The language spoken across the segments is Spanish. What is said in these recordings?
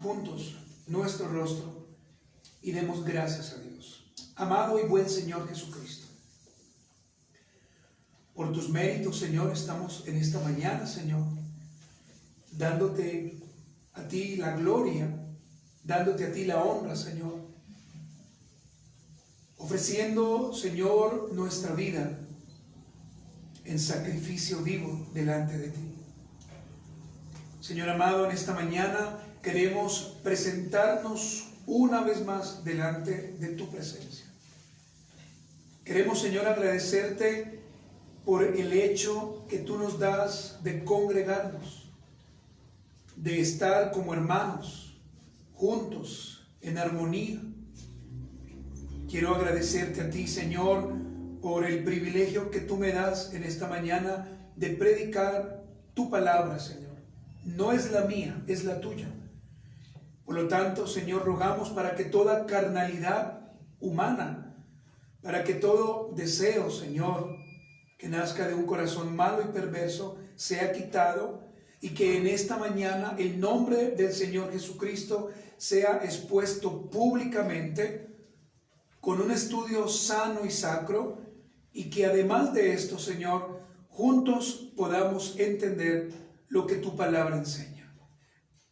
juntos nuestro rostro y demos gracias a Dios. Amado y buen Señor Jesucristo, por tus méritos, Señor, estamos en esta mañana, Señor, dándote a ti la gloria, dándote a ti la honra, Señor, ofreciendo, Señor, nuestra vida en sacrificio vivo delante de ti. Señor amado, en esta mañana queremos presentarnos una vez más delante de tu presencia. Queremos, Señor, agradecerte por el hecho que tú nos das de congregarnos, de estar como hermanos, juntos, en armonía. Quiero agradecerte a ti, Señor, por el privilegio que tú me das en esta mañana de predicar tu palabra, Señor. No es la mía, es la tuya. Por lo tanto, Señor, rogamos para que toda carnalidad humana, para que todo deseo, Señor, que nazca de un corazón malo y perverso, sea quitado, y que en esta mañana el nombre del Señor Jesucristo sea expuesto públicamente con un estudio sano y sacro, y que además de esto, Señor, juntos podamos entender lo que tu palabra enseña.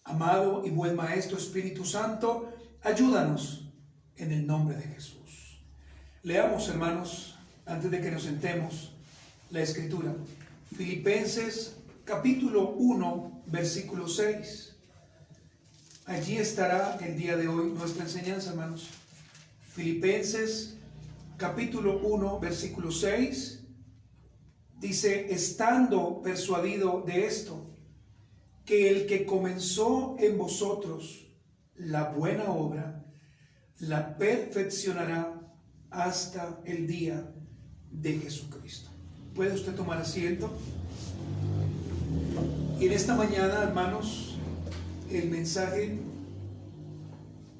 Amado y buen Maestro Espíritu Santo, ayúdanos en el nombre de Jesús. Leamos, hermanos, antes de que nos sentemos, la Escritura. Filipenses capítulo 1, versículo 6. Allí estará el día de hoy nuestra enseñanza, hermanos. Filipenses capítulo 1, versículo 6. Dice: estando persuadido de esto, que el que comenzó en vosotros la buena obra, la perfeccionará hasta el día de Jesucristo. ¿Puede usted tomar asiento? Y en esta mañana, hermanos, el mensaje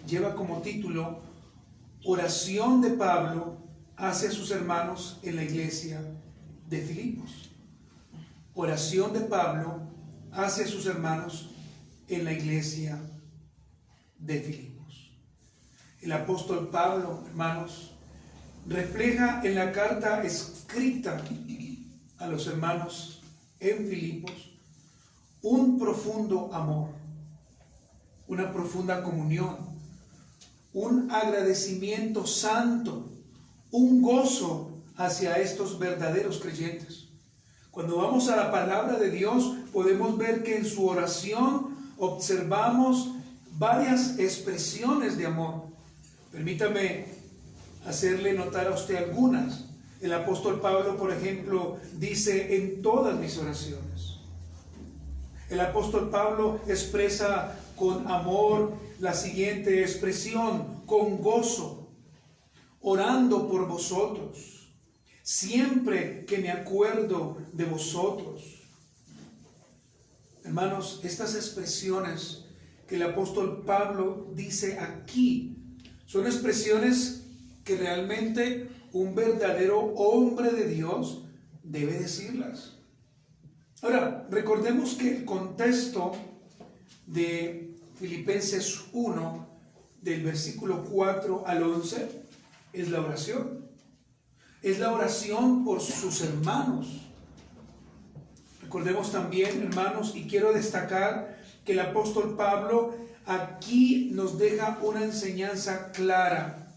lleva como título Oración de Pablo hacia sus hermanos en la iglesia de Filipos. Oración de Pablo hacia sus hermanos en la iglesia de Filipos. El apóstol Pablo, hermanos, refleja en la carta escrita a los hermanos en Filipos un profundo amor, una profunda comunión, un agradecimiento santo, un gozo hacia estos verdaderos creyentes. Cuando vamos a la palabra de Dios, podemos ver que en su oración observamos varias expresiones de amor. Permítame hacerle notar a usted algunas. El apóstol Pablo, por ejemplo, dice: en todas mis oraciones. El apóstol Pablo expresa con amor la siguiente expresión: con gozo, orando por vosotros, siempre que me acuerdo de vosotros. Hermanos, estas expresiones que el apóstol Pablo dice aquí son expresiones que realmente un verdadero hombre de Dios debe decirlas. Ahora, recordemos que el contexto de Filipenses 1, del versículo 4 al 11, es la oración. Es la oración por sus hermanos. Recordemos también, hermanos, y quiero destacar que el apóstol Pablo aquí nos deja una enseñanza clara.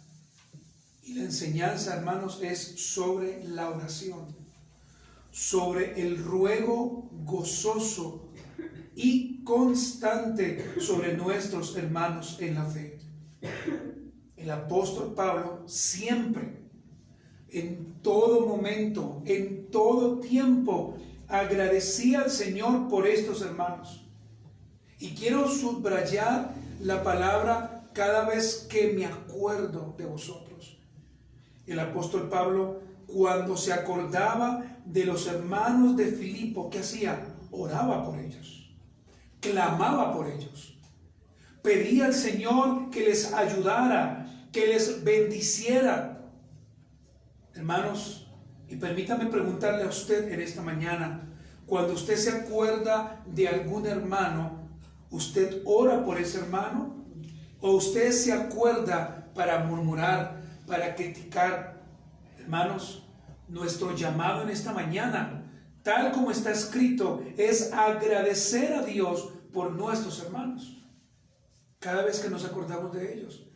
Y la enseñanza, hermanos, es sobre la oración, sobre el ruego gozoso y constante sobre nuestros hermanos en la fe. El apóstol Pablo siempre, en todo momento, en todo tiempo, agradecía al Señor por estos hermanos. Y quiero subrayar la palabra: cada vez que me acuerdo de vosotros. El apóstol Pablo, cuando se acordaba de los hermanos de Filipo, ¿qué hacía? Oraba por ellos, clamaba por ellos, pedía al Señor que les ayudara, que les bendiciera. Hermanos, y permítame preguntarle a usted en esta mañana: cuando usted se acuerda de algún hermano, ¿Usted ora por ese hermano? ¿O usted se acuerda para murmurar, para criticar? Hermanos, nuestro llamado en esta mañana, tal como está escrito, es agradecer a Dios por nuestros hermanos. Cada vez que nos acordamos de ellos.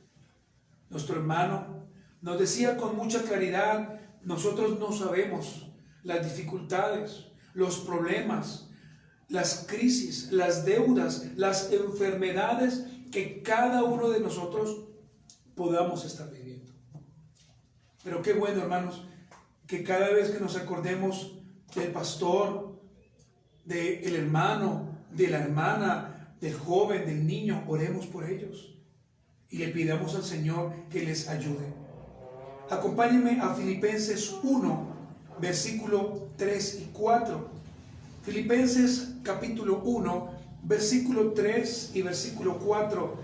Nuestro hermano nos decía con mucha claridad, nosotros no sabemos las dificultades, los problemas, las crisis, las deudas, las enfermedades que cada uno de nosotros podamos estar viviendo. Pero qué bueno, hermanos, que cada vez que nos acordemos del pastor, del hermano, de la hermana, del joven, del niño, oremos por ellos y le pidamos al Señor que les ayude. Acompáñenme a Filipenses 1, versículo 3 y 4. Filipenses capítulo 1, versículo 3 y versículo 4.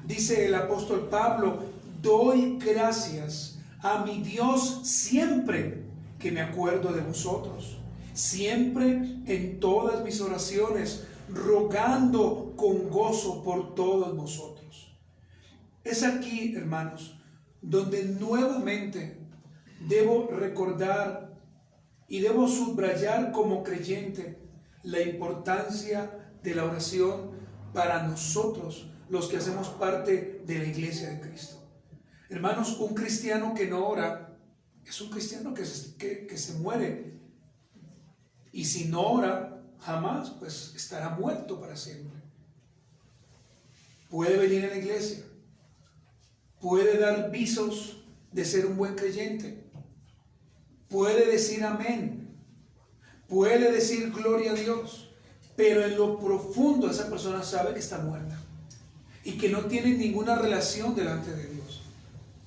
Dice el apóstol Pablo: doy gracias a mi Dios siempre que me acuerdo de vosotros, siempre en todas mis oraciones, rogando con gozo por todos vosotros. Es aquí, hermanos, donde nuevamente debo recordar y debo subrayar como creyente la importancia de la oración para nosotros, los que hacemos parte de la iglesia de Cristo. Hermanos, un cristiano que no ora es un cristiano que se muere. Y si no ora, jamás, pues estará muerto para siempre. Puede venir a la iglesia, puede dar visos de ser un buen creyente, puede decir amén, puede decir gloria a Dios, pero en lo profundo esa persona sabe que está muerta y que no tiene ninguna relación delante de Dios.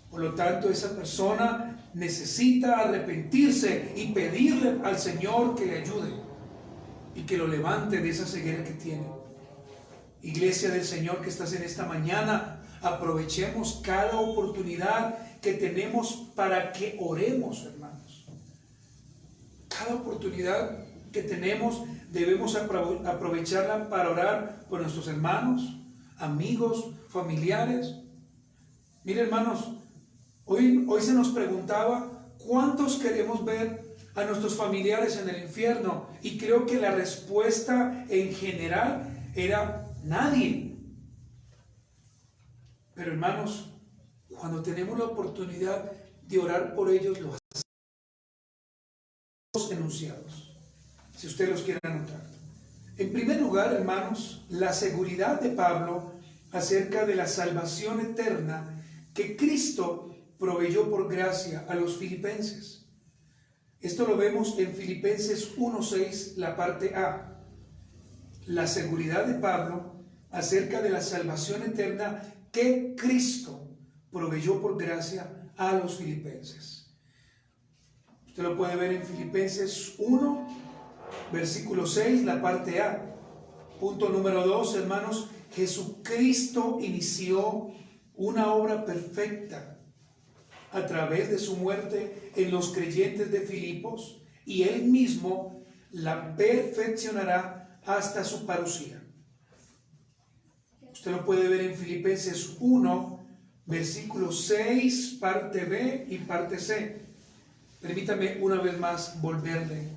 Por lo tanto, esa persona necesita arrepentirse y pedirle al Señor que le ayude y que lo levante de esa ceguera que tiene. Iglesia del Señor que estás en esta mañana, aprovechemos cada oportunidad que tenemos para que oremos, hermanos. Cada oportunidad que tenemos debemos aprovecharla para orar por nuestros hermanos, amigos, familiares. Mire, hermanos, hoy se nos preguntaba ¿cuántos queremos ver a nuestros familiares en el infierno? Y creo que la respuesta en general era nadie. Pero hermanos, cuando tenemos la oportunidad de orar por ellos, los enunciados, si usted los quiere anotar. En primer lugar, hermanos, la seguridad de Pablo acerca de la salvación eterna que Cristo proveyó por gracia a los filipenses. Esto lo vemos en Filipenses 1:6, la parte A. La seguridad de Pablo acerca de la salvación eterna que Cristo proveyó por gracia a los filipenses. Usted lo puede ver en Filipenses 1, versículo 6, la parte A. Punto número 2, hermanos, Jesucristo inició una obra perfecta a través de su muerte en los creyentes de Filipos, y Él mismo la perfeccionará hasta su parucía. Usted lo puede ver en Filipenses 1, versículo 6, parte B y parte C. Permítame una vez más volverle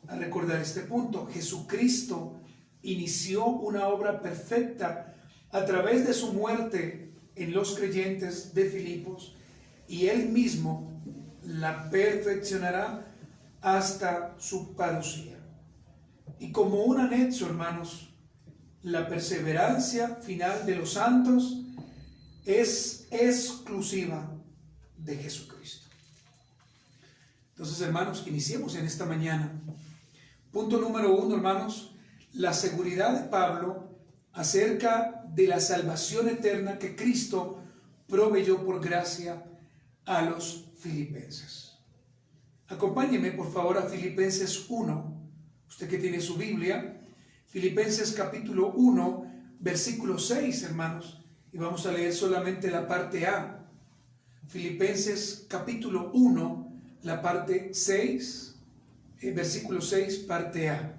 a recordar este punto. Jesucristo inició una obra perfecta a través de su muerte en los creyentes de Filipos, y Él mismo la perfeccionará hasta su parucía. Y como un anexo, hermanos, la perseverancia final de los santos es exclusiva de Jesucristo. Entonces, hermanos, iniciemos en esta mañana. Punto número 1, hermanos, la seguridad de Pablo acerca de la salvación eterna que Cristo proveyó por gracia a los filipenses. Acompáñeme, por favor, a Filipenses 1, usted que tiene su Biblia, Filipenses capítulo 1, versículo 6, hermanos, y vamos a leer solamente la parte A. Filipenses capítulo 1, la parte 6, versículo 6, parte A.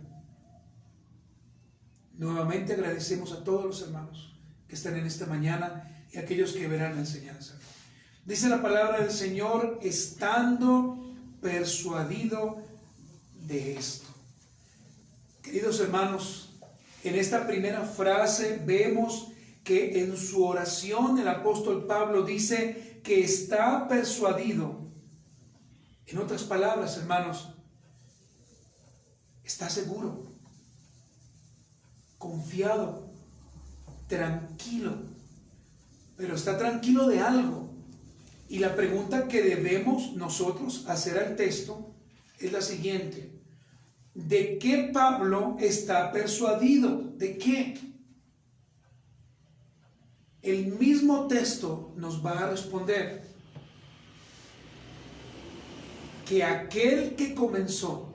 Nuevamente agradecemos a todos los hermanos que están en esta mañana y a aquellos que verán la enseñanza. Dice la palabra del Señor, estando persuadido de esto. Queridos hermanos, en esta primera frase vemos que en su oración el apóstol Pablo dice que está persuadido. En otras palabras, hermanos, está seguro, confiado, tranquilo, pero está tranquilo de algo. Y la pregunta que debemos nosotros hacer al texto es la siguiente: ¿de qué Pablo está persuadido? ¿De qué? El mismo texto nos va a responder que aquel que comenzó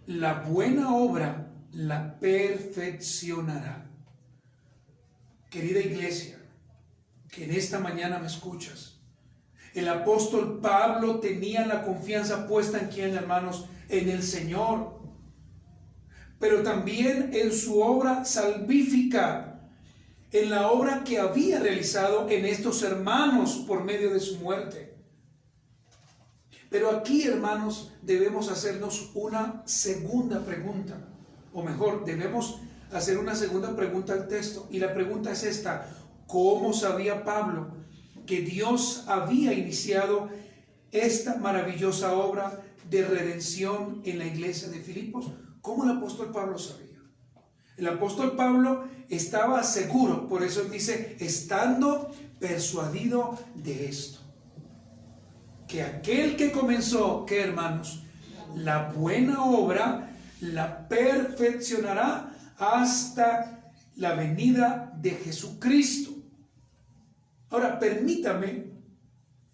la buena obra la perfeccionará. Querida iglesia, que en esta mañana me escuchas, el apóstol Pablo tenía la confianza puesta en quién, hermanos, en el Señor, pero también en su obra salvífica, en la obra que había realizado en estos hermanos por medio de su muerte. Pero aquí, hermanos, debemos hacernos una segunda pregunta, o mejor, debemos hacer una segunda pregunta al texto, y la pregunta es esta: ¿cómo sabía Pablo que Dios había iniciado esta maravillosa obra de redención en la iglesia de Filipos? ¿Cómo el apóstol Pablo sabía? El apóstol Pablo estaba seguro, por eso él dice, estando persuadido de esto, que aquel que comenzó, ¿qué, hermanos? La buena obra la perfeccionará hasta la venida de Jesucristo. Ahora, permítame,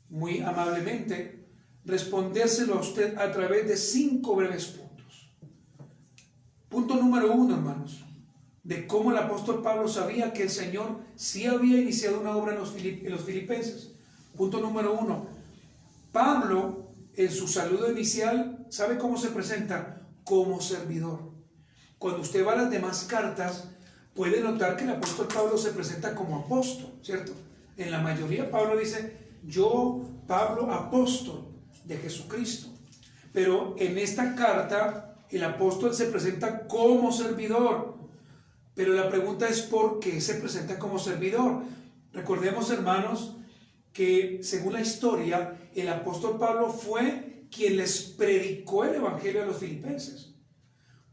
muy amablemente, respondérselo a usted a través de 5 breves puntos. Punto número 1, hermanos, de cómo el apóstol Pablo sabía que el Señor sí había iniciado una obra en los filipenses. Punto número 1, Pablo, en su saludo inicial, ¿sabe cómo se presenta? Como servidor. Cuando usted va a las demás cartas, puede notar que el apóstol Pablo se presenta como apóstol, ¿cierto? En la mayoría Pablo dice, yo, Pablo, apóstol de Jesucristo. Pero en esta carta, el apóstol se presenta como servidor. Pero la pregunta es, ¿por qué se presenta como servidor? Recordemos, hermanos, que según la historia, el apóstol Pablo fue quien les predicó el evangelio a los filipenses.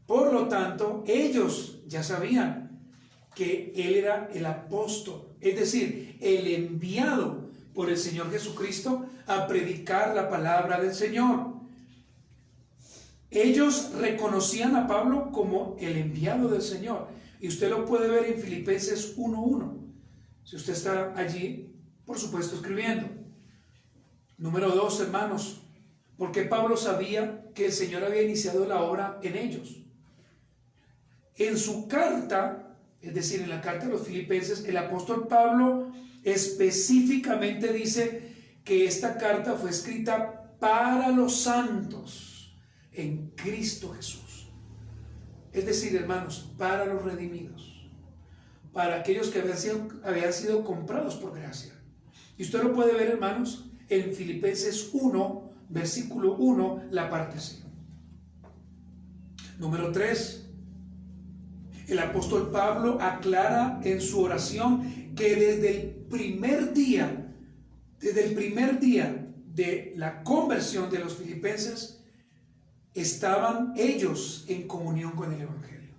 Por lo tanto, ellos ya sabían que él era el apóstol, es decir, el enviado por el Señor Jesucristo a predicar la palabra del Señor. Ellos reconocían a Pablo como el enviado del Señor, y usted lo puede ver en Filipenses 1:1. Si usted está allí, por supuesto, escribiendo. Número 2, hermanos, porque Pablo sabía que el Señor había iniciado la obra en ellos. En su carta, es decir, en la carta de los Filipenses, el apóstol Pablo específicamente dice que esta carta fue escrita para los santos en Cristo Jesús. Es decir, hermanos, para los redimidos, para aquellos que habían sido comprados por gracia. Y usted lo puede ver, hermanos, en Filipenses 1, versículo 1, la parte C. Número 3. El apóstol Pablo aclara en su oración que desde el primer día de la conversión de los filipenses, estaban ellos en comunión con el evangelio.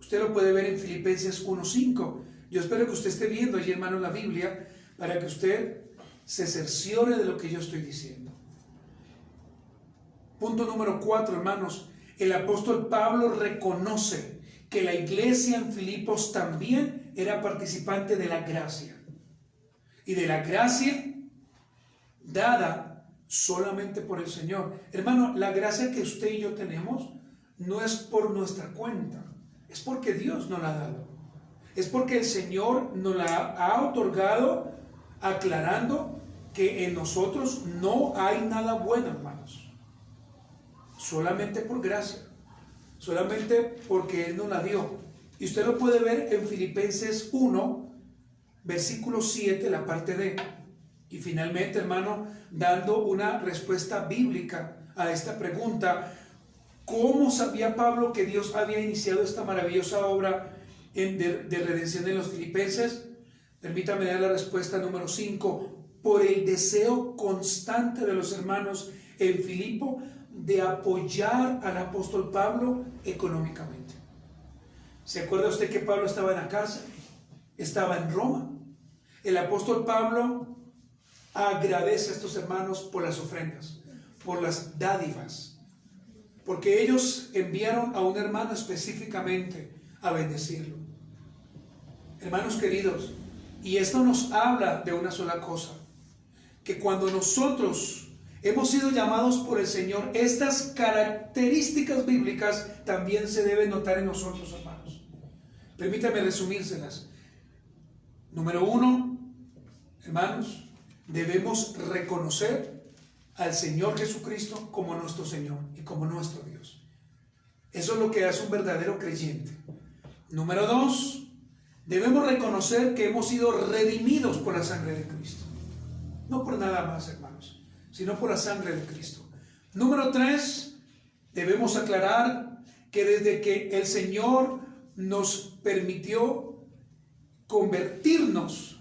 Usted lo puede ver en Filipenses 1:5. Yo espero que usted esté viendo allí, hermano, la Biblia, para que usted se cerciore de lo que yo estoy diciendo. Punto número 4, hermanos. El apóstol Pablo reconoce que la iglesia en Filipos también era participante de la gracia. Y de la gracia dada solamente por el Señor. Hermano, la gracia que usted y yo tenemos no es por nuestra cuenta, es porque Dios nos la ha dado. Es porque el Señor nos la ha otorgado, aclarando que en nosotros no hay nada bueno, hermanos. Solamente por gracia. solamente porque Él nos la dio. Y usted lo puede ver en Filipenses 1, versículo 7, la parte D. Y finalmente, hermano, dando una respuesta bíblica a esta pregunta: ¿cómo sabía Pablo que Dios había iniciado esta maravillosa obra de redención en los filipenses? Permítame dar la respuesta número 5. Por el deseo constante de los hermanos en Filipo de apoyar al apóstol Pablo económicamente. ¿Se acuerda usted que Pablo estaba en la cárcel? Estaba en Roma. El apóstol Pablo agradece a estos hermanos por las ofrendas, por las dádivas, porque ellos enviaron a un hermano específicamente a bendecirlo. Hermanos queridos, y esto nos habla de una sola cosa: que cuando nosotros hemos sido llamados por el Señor, estas características bíblicas también se deben notar en nosotros, hermanos. Permítame resumírselas. Número 1, hermanos, debemos reconocer al Señor Jesucristo como nuestro Señor y como nuestro Dios. Eso es lo que hace un verdadero creyente. Número 2, debemos reconocer que hemos sido redimidos por la sangre de Cristo. No por nada más, hermanos, sino por la sangre de Cristo. Número 3, debemos aclarar que desde que el Señor nos permitió convertirnos,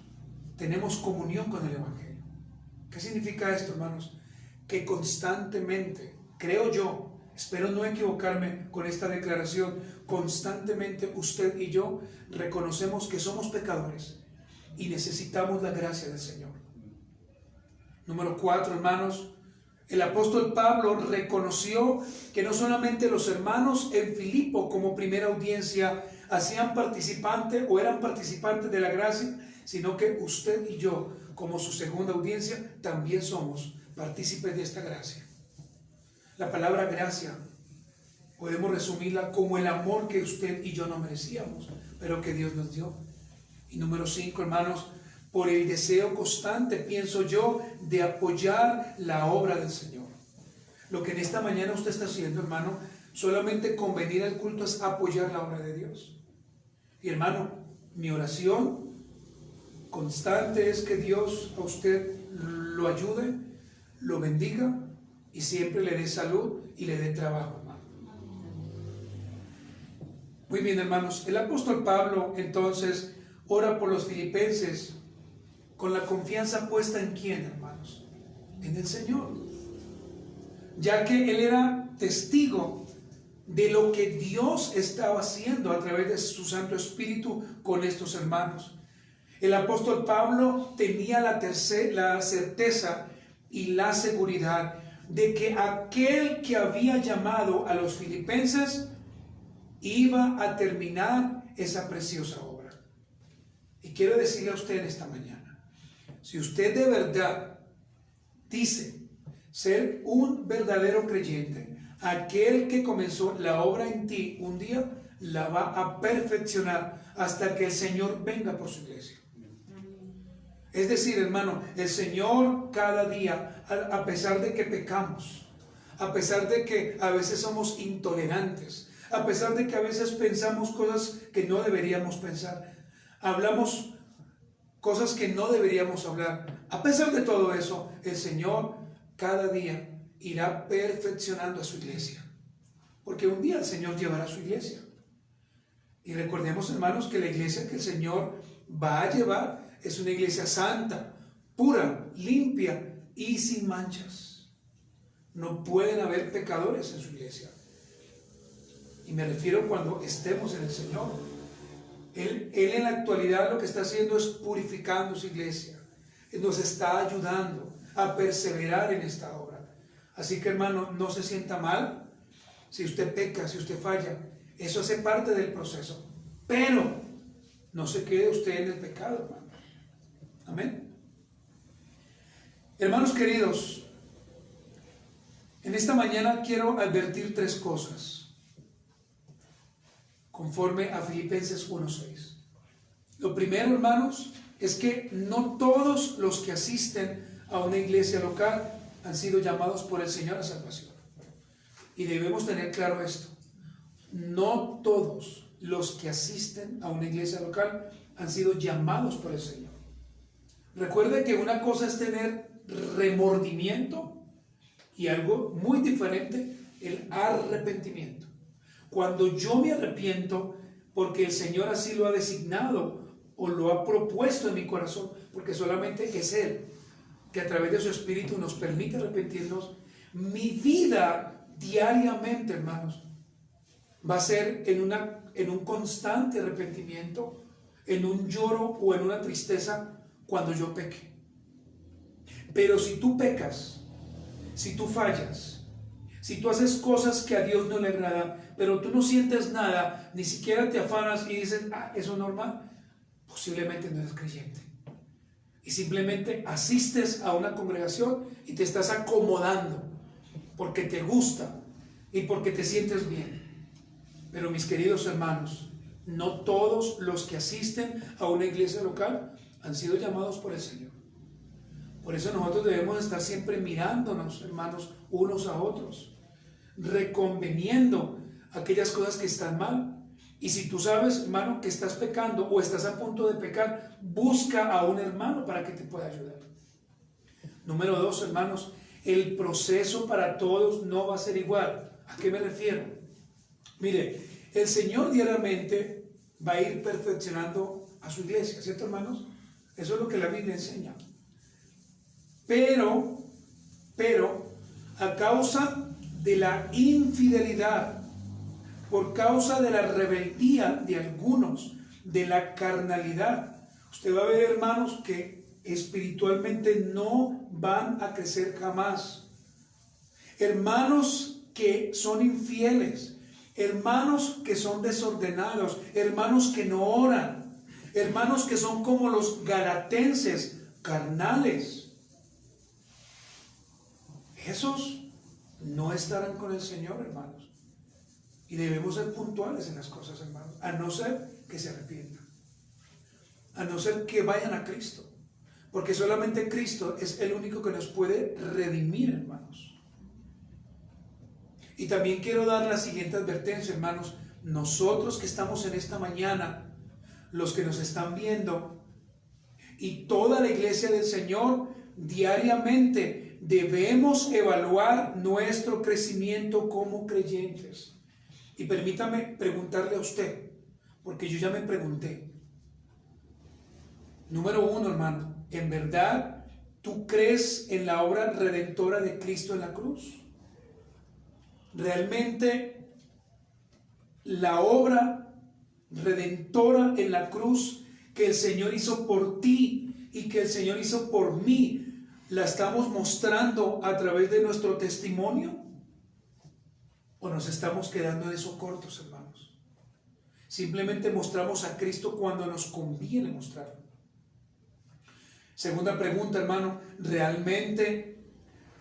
tenemos comunión con el Evangelio. ¿Qué significa esto, hermanos? Que constantemente, creo yo, espero no equivocarme con esta declaración, constantemente usted y yo reconocemos que somos pecadores y necesitamos la gracia del Señor. Número 4, hermanos, el apóstol Pablo reconoció que no solamente los hermanos en Filipo como primera audiencia hacían participante o eran participantes de la gracia, sino que usted y yo como su segunda audiencia también somos partícipes de esta gracia. La palabra gracia podemos resumirla como el amor que usted y yo no merecíamos, pero que Dios nos dio. Y número 5, hermanos, por el deseo constante, pienso yo, de apoyar la obra del Señor. Lo que en esta mañana usted está haciendo, hermano, solamente con venir al culto es apoyar la obra de Dios. Y hermano, mi oración constante es que Dios a usted lo ayude, lo bendiga y siempre le dé salud y le dé trabajo, hermano. Muy bien, hermanos, el apóstol Pablo entonces ora por los filipenses con la confianza puesta en ¿quién, hermanos? En el Señor. Ya que él era testigo de lo que Dios estaba haciendo a través de su Santo Espíritu con estos hermanos. El apóstol Pablo tenía la certeza y la seguridad de que aquel que había llamado a los filipenses iba a terminar esa preciosa obra. Y quiero decirle a usted en esta mañana, si usted de verdad dice ser un verdadero creyente, aquel que comenzó la obra en ti un día, la va a perfeccionar hasta que el Señor venga por su iglesia. Es decir, hermano, el Señor cada día, a pesar de que pecamos, a pesar de que a veces somos intolerantes, a pesar de que a veces pensamos cosas que no deberíamos pensar, hablamos cosas que no deberíamos hablar, a pesar de todo eso, el Señor cada día irá perfeccionando a su iglesia, porque un día el Señor llevará a su iglesia. Y recordemos, hermanos, que la iglesia que el Señor va a llevar es una iglesia santa, pura, limpia y sin manchas. No pueden haber pecadores en su iglesia. Y me refiero cuando estemos en el Señor. Él en la actualidad lo que está haciendo es purificando su iglesia. Él nos está ayudando a perseverar en esta obra. Así que, hermano, no se sienta mal si usted peca, si usted falla. Eso hace parte del proceso. Pero no se quede usted en el pecado, hermano. Amén. Hermanos queridos, en esta mañana quiero advertir 3 cosas conforme a Filipenses 1:6. Lo primero, hermanos, es que no todos los que asisten a una iglesia local han sido llamados por el Señor a salvación. Y debemos tener claro esto. no todos los que asisten a una iglesia local han sido llamados por el Señor. Recuerde que una cosa es tener remordimiento y algo muy diferente, el arrepentimiento. Cuando yo me arrepiento porque el Señor así lo ha designado o lo ha propuesto en mi corazón, porque solamente es Él que a través de su Espíritu nos permite arrepentirnos, mi vida diariamente, hermanos, va a ser en un constante arrepentimiento, en un lloro o en una tristeza cuando yo peque. Pero si tú pecas, si tú fallas, si tú haces cosas que a Dios no le agradan, pero tú no sientes nada, ni siquiera te afanas y dices, eso es normal, posiblemente no eres creyente. Y simplemente asistes a una congregación y te estás acomodando porque te gusta y porque te sientes bien. Pero mis queridos hermanos, no todos los que asisten a una iglesia local han sido llamados por el Señor. Por eso nosotros debemos estar siempre mirándonos, hermanos, unos a otros, reconveniendo aquellas cosas que están mal. Y si tú sabes, hermano, que estás pecando o estás a punto de pecar, busca a un hermano para que te pueda ayudar. Número 2, hermanos, el proceso para todos no va a ser igual. ¿A qué me refiero? Mire, el Señor diariamente va a ir perfeccionando a su iglesia, ¿cierto, hermanos? Eso es lo que la Biblia enseña. Pero, a causa de la infidelidad, por causa de la rebeldía de algunos, de la carnalidad, usted va a ver, hermanos, que espiritualmente no van a crecer jamás. Hermanos que son infieles, hermanos que son desordenados, hermanos que no oran, hermanos que son como los galatenses, carnales. Esos no estarán con el Señor, hermanos. Y debemos ser puntuales en las cosas, hermanos, a no ser que se arrepientan, a no ser que vayan a Cristo, porque solamente Cristo es el único que nos puede redimir, hermanos. Y también quiero dar la siguiente advertencia, hermanos. Nosotros que estamos en esta mañana, los que nos están viendo, y toda la iglesia del Señor, diariamente debemos evaluar nuestro crecimiento como creyentes. Y permítame preguntarle a usted, porque yo ya me pregunté. Número 1, hermano, ¿en verdad tú crees en la obra redentora de Cristo en la cruz? ¿Realmente la obra redentora en la cruz que el Señor hizo por ti y que el Señor hizo por mí, la estamos mostrando a través de nuestro testimonio? ¿O nos estamos quedando en eso cortos, hermanos? Simplemente mostramos a Cristo cuando nos conviene mostrarlo. Segunda pregunta, hermano, ¿realmente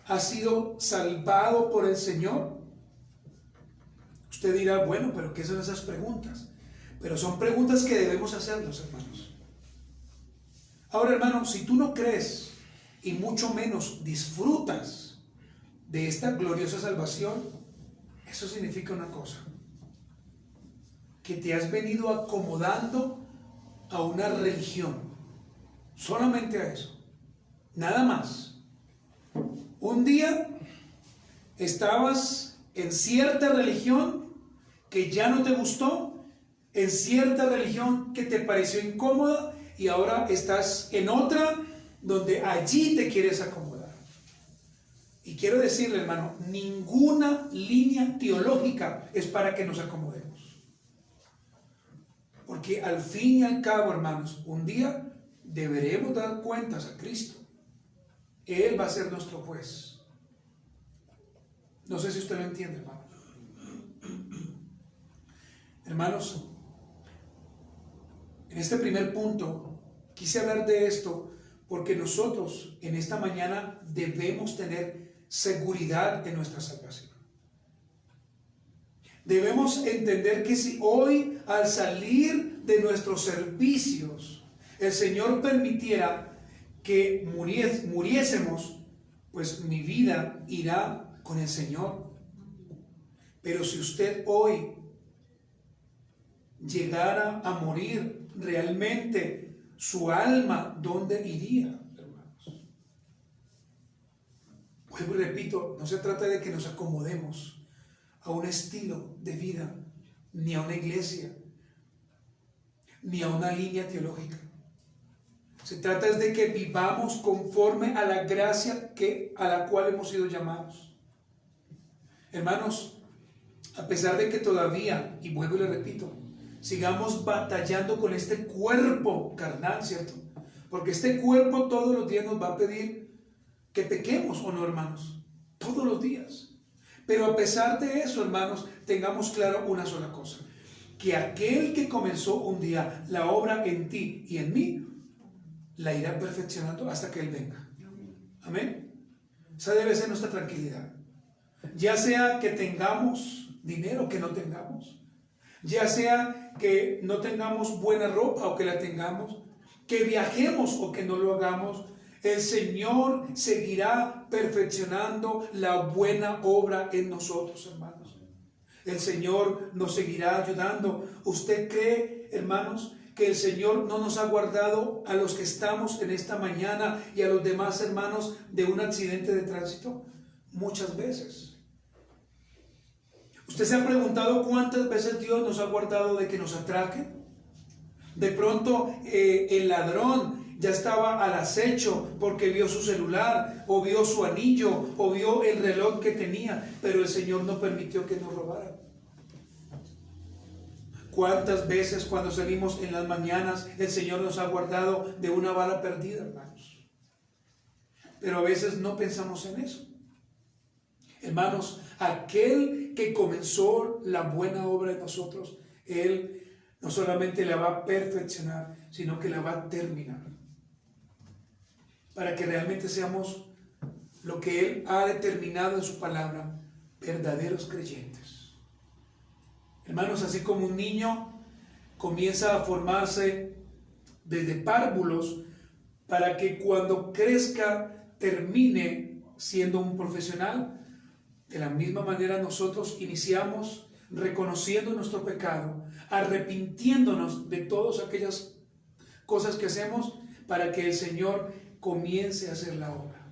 has sido salvado por el Señor? Usted dirá, bueno, pero ¿qué son esas preguntas? Pero son preguntas que debemos hacernos, hermanos. Ahora, hermano, si tú no crees y mucho menos disfrutas de esta gloriosa salvación, eso significa una cosa: que te has venido acomodando a una religión, solamente a eso, nada más. Un día estabas en cierta religión que ya no te gustó, en cierta religión que te pareció incómoda, y ahora estás en otra donde allí te quieres acomodar. Y quiero decirle, hermano, ninguna línea teológica es para que nos acomodemos. Porque al fin y al cabo, hermanos, un día deberemos dar cuentas a Cristo. Él va a ser nuestro juez. No sé si usted lo entiende, hermano. Hermanos, en este primer punto quise hablar de esto porque nosotros en esta mañana debemos tener seguridad en nuestra salvación. Debemos entender que si hoy, al salir de nuestros servicios, el Señor permitiera que muriésemos, pues mi vida irá con el Señor. Pero si usted hoy llegara a morir realmente, su alma, ¿dónde iría, hermanos? Vuelvo y repito, no se trata de que nos acomodemos a un estilo de vida, ni a una iglesia, ni a una línea teológica. Se trata es de que vivamos conforme a la gracia a la cual hemos sido llamados. Hermanos, a pesar de que todavía, y vuelvo y le repito, sigamos batallando con este cuerpo carnal, ¿cierto? Porque este cuerpo todos los días nos va a pedir que pequemos, ¿o no, hermanos? Todos los días. Pero a pesar de eso, hermanos, tengamos claro una sola cosa: que aquel que comenzó un día la obra en ti y en mí, la irá perfeccionando hasta que Él venga. Amén. Esa debe ser nuestra tranquilidad. Ya sea que tengamos dinero o que no tengamos, ya sea que no tengamos buena ropa o que la tengamos, que viajemos o que no lo hagamos, el Señor seguirá perfeccionando la buena obra en nosotros, hermanos. El Señor nos seguirá ayudando. ¿Usted cree, hermanos, que el Señor no nos ha guardado a los que estamos en esta mañana y a los demás hermanos de un accidente de tránsito? Muchas veces. ¿Usted se ha preguntado cuántas veces Dios nos ha guardado de que nos atraquen? De pronto el ladrón ya estaba al acecho porque vio su celular, o vio su anillo, o vio el reloj que tenía, pero el Señor no permitió que nos robaran. ¿Cuántas veces cuando salimos en las mañanas el Señor nos ha guardado de una bala perdida, hermanos? Pero a veces no pensamos en eso. Hermanos, aquel que comenzó la buena obra en nosotros, Él no solamente la va a perfeccionar, sino que la va a terminar, para que realmente seamos lo que Él ha determinado en su palabra, verdaderos creyentes. Hermanos, así como un niño comienza a formarse desde párvulos para que cuando crezca termine siendo un profesional, de la misma manera nosotros iniciamos reconociendo nuestro pecado, arrepintiéndonos de todas aquellas cosas que hacemos para que el Señor comience a hacer la obra.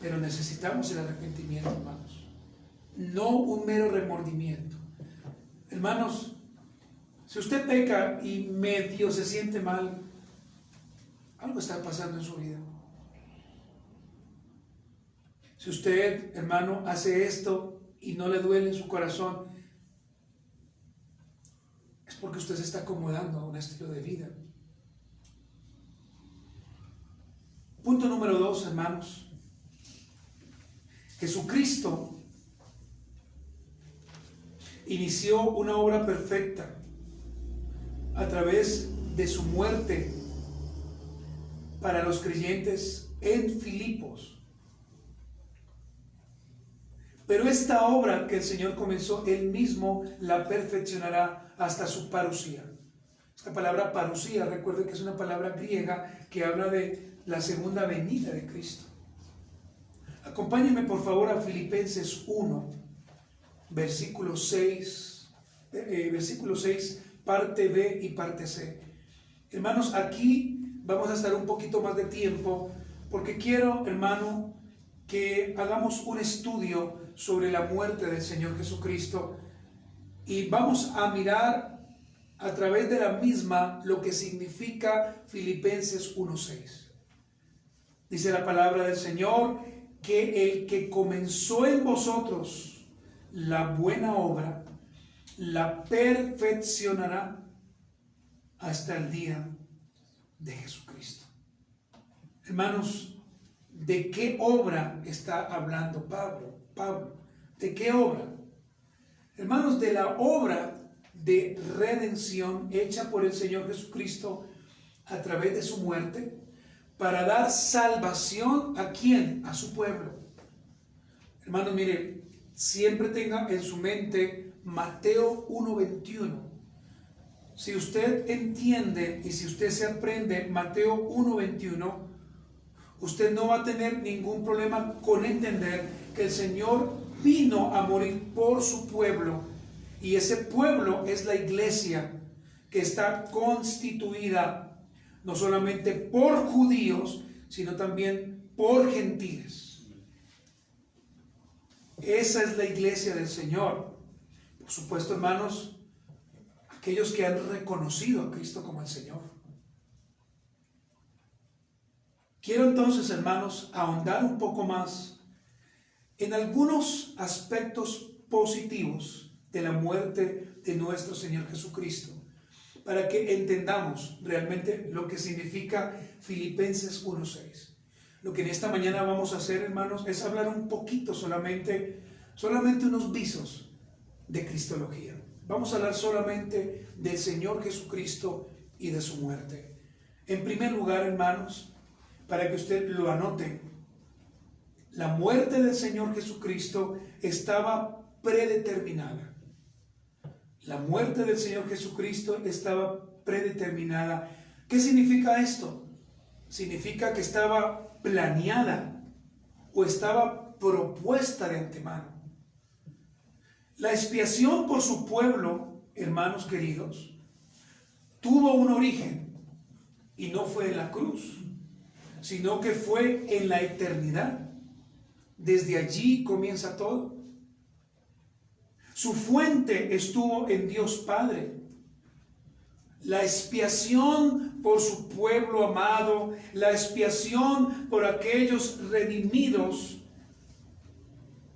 Pero necesitamos el arrepentimiento, hermanos, no un mero remordimiento. Hermanos, si usted peca y medio se siente mal, algo está pasando en su vida. Si usted, hermano, hace esto y no le duele en su corazón, es porque usted se está acomodando a un estilo de vida. Punto número 2, hermanos. Jesucristo inició una obra perfecta a través de su muerte para los creyentes en Filipos. Pero esta obra que el Señor comenzó, Él mismo la perfeccionará hasta su parusía. Esta palabra parusía, recuerden que es una palabra griega que habla de la segunda venida de Cristo. Acompáñenme por favor a Filipenses 1, versículo 6, parte B y parte C. Hermanos, aquí vamos a estar un poquito más de tiempo porque quiero, hermano, que hagamos un estudio sobre la muerte del Señor Jesucristo y vamos a mirar a través de la misma lo que significa Filipenses 1:6. Dice la palabra del Señor que el que comenzó en vosotros la buena obra la perfeccionará hasta el día de Jesucristo. Hermanos, ¿de qué obra está hablando Pablo? ¿De qué obra? Hermanos, de la obra de redención hecha por el Señor Jesucristo a través de su muerte para dar salvación ¿a quién? A su pueblo. Hermanos, mire, siempre tenga en su mente Mateo 1:21. Si usted entiende y si usted se aprende Mateo 1:21, usted no va a tener ningún problema con entender que el Señor vino a morir por su pueblo Y ese pueblo es la iglesia, que está constituida no solamente por judíos, sino también por gentiles. Esa es la iglesia del Señor. Por supuesto, hermanos, aquellos que han reconocido a Cristo como el Señor. Quiero entonces, hermanos, ahondar un poco más en algunos aspectos positivos de la muerte de nuestro Señor Jesucristo, para que entendamos realmente lo que significa Filipenses 1:6. Lo que en esta mañana vamos a hacer, hermanos, es hablar un poquito solamente unos visos de cristología. Vamos a hablar solamente del Señor Jesucristo y de su muerte. En primer lugar, hermanos, para que usted lo anote, la muerte del Señor Jesucristo estaba predeterminada. La muerte del Señor Jesucristo estaba predeterminada. ¿Qué significa esto? Significa que estaba planeada o estaba propuesta de antemano. La expiación por su pueblo, hermanos queridos, tuvo un origen y no fue en la cruz, sino que fue en la eternidad. Desde allí comienza todo. Su fuente estuvo en Dios Padre. La expiación por su pueblo amado, la expiación por aquellos redimidos,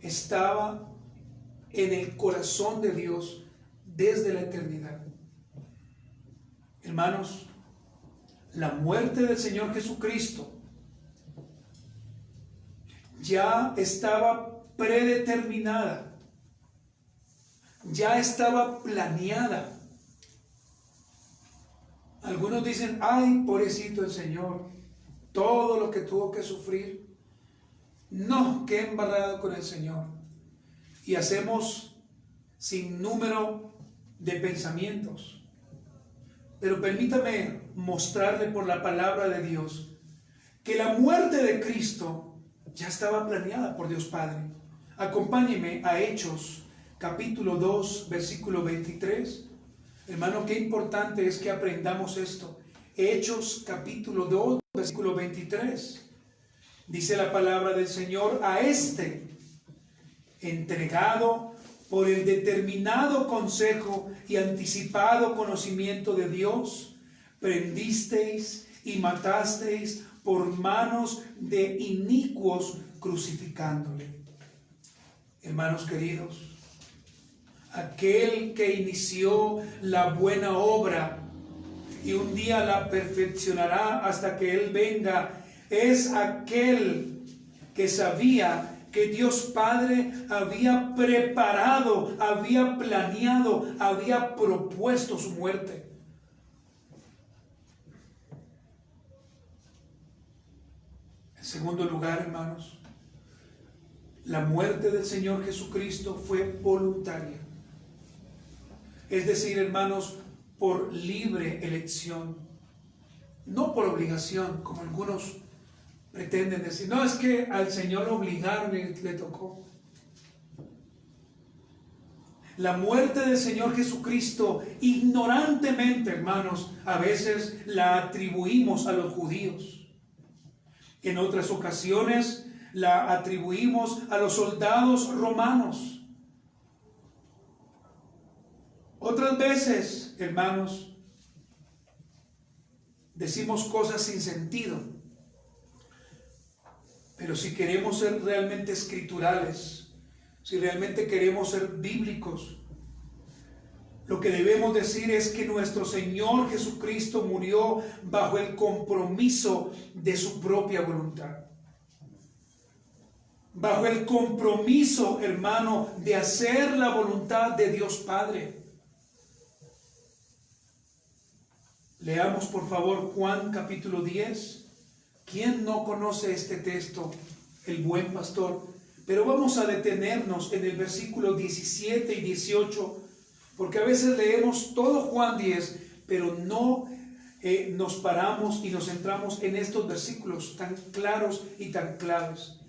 estaba en el corazón de Dios desde la eternidad. Hermanos, la muerte del Señor Jesucristo ya estaba predeterminada, ya estaba planeada. Algunos dicen, ay, pobrecito el Señor, todo lo que tuvo que sufrir. No, qué embarrado con el Señor. Y hacemos sin número de pensamientos. Pero permítame mostrarle por la palabra de Dios que la muerte de Cristo ya estaba planeada por Dios Padre. Acompáñeme a Hechos capítulo 2, versículo 23. Hermano, qué importante es que aprendamos esto. Hechos capítulo 2, versículo 23. Dice la palabra del Señor: a este, entregado por el determinado consejo y anticipado conocimiento de Dios, prendisteis y matasteis por manos de inicuos, crucificándole. Hermanos queridos, aquel que inició la buena obra y un día la perfeccionará hasta que Él venga, es aquel que sabía que Dios Padre había preparado, había planeado, había propuesto su muerte. En segundo lugar, hermanos, la muerte del Señor Jesucristo fue voluntaria. Es decir, hermanos, por libre elección, no por obligación, como algunos pretenden decir. No, es que al Señor lo obligaron y le tocó. La muerte del Señor Jesucristo, ignorantemente, hermanos, a veces la atribuimos a los judíos. En otras ocasiones la atribuimos a los soldados romanos. Otras veces, hermanos, decimos cosas sin sentido. Pero si queremos ser realmente escriturales, si realmente queremos ser bíblicos, lo que debemos decir es que nuestro Señor Jesucristo murió bajo el compromiso de su propia voluntad. Bajo el compromiso, hermano, de hacer la voluntad de Dios Padre. Leamos por favor Juan capítulo 10. ¿Quién no conoce este texto? El buen pastor. Pero vamos a detenernos en el versículo 17 y 18, porque a veces leemos todo Juan 10, pero no nos paramos y nos centramos en estos versículos tan claros y tan claves.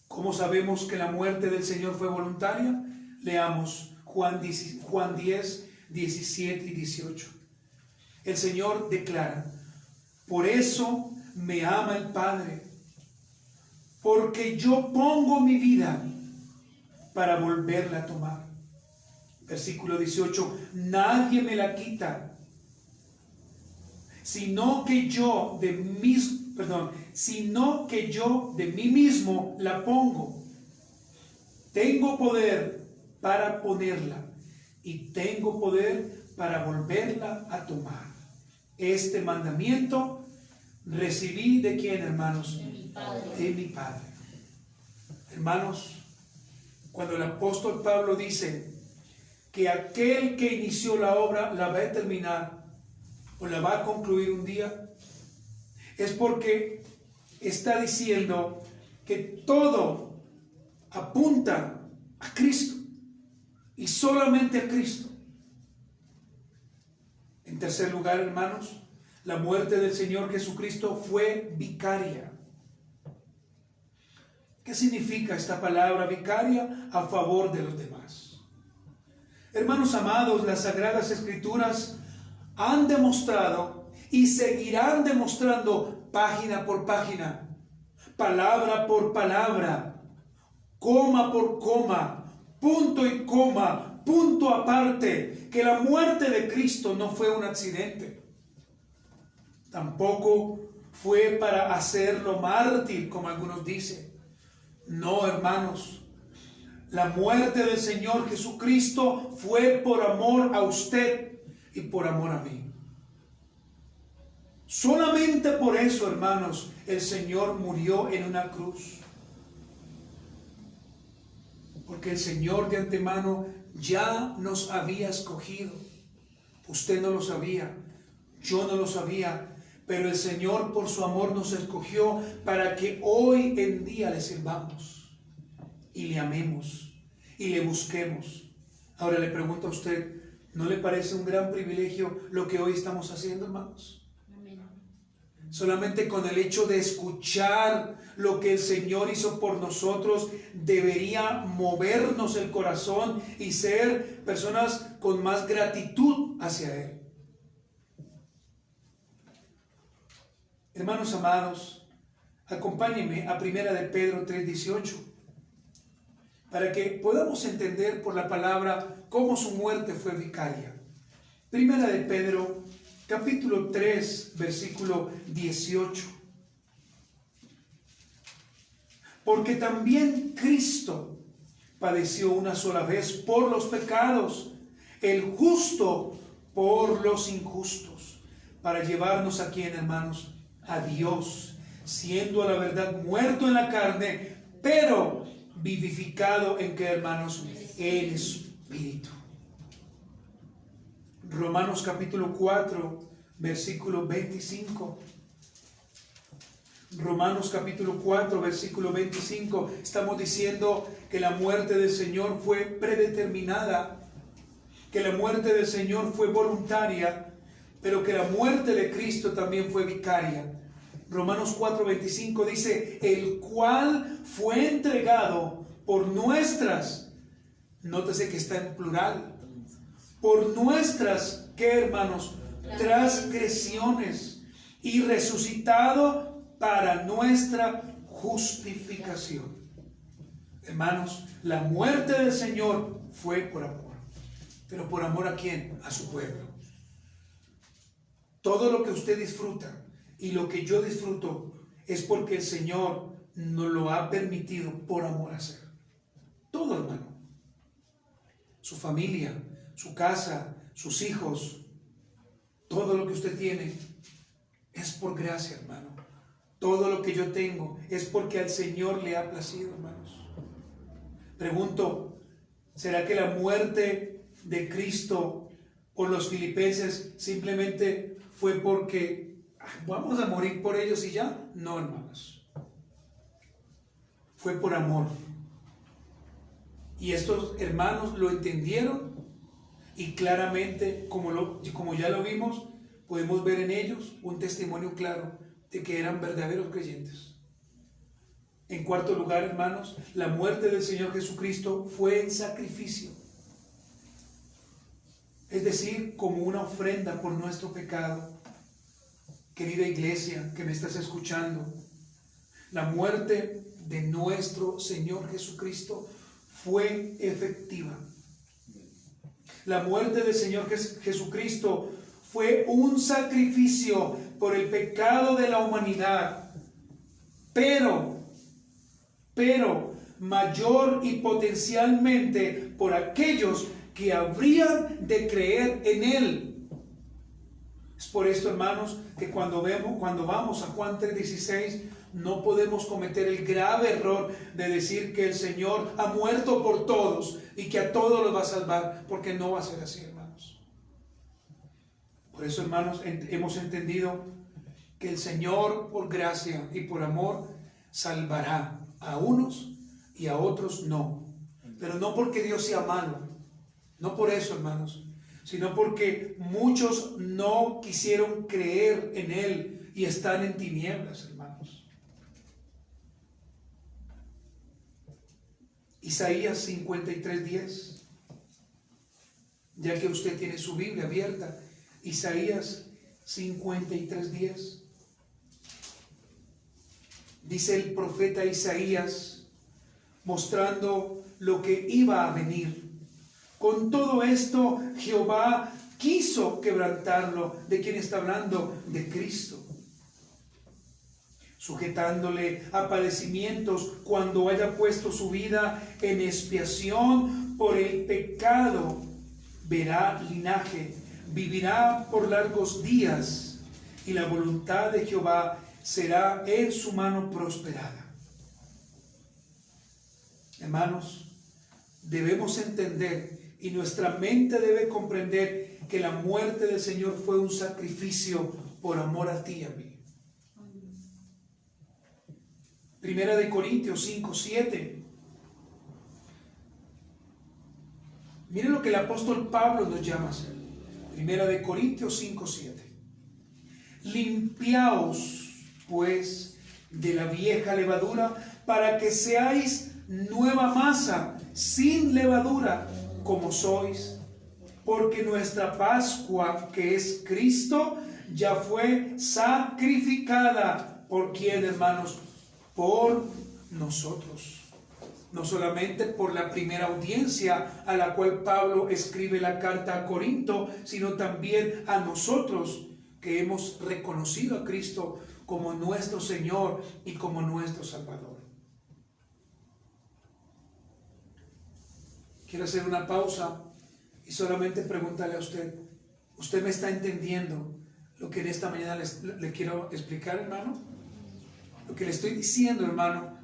¿Cómo sabemos que la muerte del Señor fue voluntaria? Leamos Juan 10, 17 y 18. El Señor declara: por eso me ama el Padre, porque yo pongo mi vida para volverla a tomar. Versículo 18: nadie me la quita, sino que yo de mí mismo la pongo. Tengo poder para ponerla y tengo poder para volverla a tomar. Este mandamiento recibí ¿de quién, hermanos? De mi Padre. De mi Padre. Hermanos, cuando el apóstol Pablo dice que aquel que inició la obra la va a terminar o la va a concluir un día, es porque está diciendo que todo apunta a Cristo y solamente a Cristo. En tercer lugar, hermanos, la muerte del Señor Jesucristo fue vicaria. ¿Qué significa esta palabra vicaria? A favor de los demás. Hermanos amados, las Sagradas Escrituras han demostrado y seguirán demostrando página por página, palabra por palabra, coma por coma, punto y coma, punto aparte, que la muerte de Cristo no fue un accidente. Tampoco fue para hacerlo mártir, como algunos dicen. No, hermanos. La muerte del Señor Jesucristo fue por amor a usted y por amor a mí. Solamente por eso, hermanos, el Señor murió en una cruz. Porque el Señor de antemano ya nos había escogido. Usted no lo sabía, yo no lo sabía, pero el Señor por su amor nos escogió para que hoy en día le sirvamos y le amemos y le busquemos. Ahora le pregunto a usted, ¿no le parece un gran privilegio lo que hoy estamos haciendo, hermanos? Amén. Solamente con el hecho de escuchar lo que el Señor hizo por nosotros debería movernos el corazón y ser personas con más gratitud hacia Él. Hermanos amados, acompáñenme a 1 de Pedro 3:18 para que podamos entender por la palabra cómo su muerte fue vicaria. 1 de Pedro capítulo 3 versículo 18. Porque también Cristo padeció una sola vez por los pecados, el justo por los injustos, para llevarnos a quién, hermanos, a Dios, siendo a la verdad muerto en la carne, pero vivificado en qué, hermanos, el Espíritu. Romanos capítulo 4 versículo 25. Romanos capítulo 4 versículo 25. Estamos diciendo que la muerte del Señor fue predeterminada, que la muerte del Señor fue voluntaria, pero que la muerte de Cristo también fue vicaria. Romanos 4:25 dice, el cual fue entregado por nuestras, nótese que está en plural, por nuestras, ¿qué, hermanos? Transgresiones, y resucitado para nuestra justificación. Hermanos, la muerte del Señor fue por amor. ¿Pero por amor a quién? A su pueblo. Todo lo que usted disfruta y lo que yo disfruto es porque el Señor nos lo ha permitido por amor a hacer. Todo, hermano. Su familia, su casa, sus hijos, todo lo que usted tiene es por gracia, hermano. Todo lo que yo tengo es porque al Señor le ha placido, hermanos. Pregunto, ¿será que la muerte de Cristo por los filipenses simplemente fue porque vamos a morir por ellos y ya? No, hermanos. Fue por amor. Y estos hermanos lo entendieron y claramente, como ya lo vimos, podemos ver en ellos un testimonio claro de que eran verdaderos creyentes. En cuarto lugar, hermanos, la muerte del Señor Jesucristo fue en sacrificio. es decir, como una ofrenda por nuestro pecado. Querida iglesia que me estás escuchando, la muerte de nuestro Señor Jesucristo fue efectiva. La muerte del Señor Jesucristo fue un sacrificio por el pecado de la humanidad, pero mayor y potencialmente por aquellos que habrían de creer en Él. Es por esto, hermanos, que cuando vamos a Juan 3:16, no podemos cometer el grave error de decir que el Señor ha muerto por todos y que a todos los va a salvar, porque no va a ser así, hermanos. Por eso, hermanos, hemos entendido que el Señor, por gracia y por amor, salvará a unos y a otros no. Pero no porque Dios sea malo, no por eso, hermanos, sino porque muchos no quisieron creer en Él y están en tinieblas, hermanos. Isaías 53:10, ya que usted tiene su Biblia abierta, Isaías 53:10. Dice el profeta Isaías, mostrando lo que iba a venir. Con todo esto, Jehová quiso quebrantarlo. ¿De quién está hablando? De Cristo. Sujetándole a padecimientos cuando haya puesto su vida en expiación por el pecado. Verá linaje, vivirá por largos días, y la voluntad de Jehová será en su mano prosperada. Hermanos, debemos entender y nuestra mente debe comprender que la muerte del Señor fue un sacrificio por amor a ti y a mí. Primera de Corintios 5:7. Miren lo que el apóstol Pablo nos llama a hacer. Primera de Corintios 5:7. Limpiaos, pues, de la vieja levadura, para que seáis nueva masa, sin levadura, como sois, porque nuestra Pascua, que es Cristo, ya fue sacrificada. ¿Por quién, hermanos? Por nosotros. No solamente por la primera audiencia a la cual Pablo escribe la carta a Corinto, sino también a nosotros que hemos reconocido a Cristo como nuestro Señor y como nuestro Salvador. Quiero hacer una pausa y solamente preguntarle a usted, ¿usted me está entendiendo lo que en esta mañana le quiero explicar, hermano? Lo que le estoy diciendo, hermano,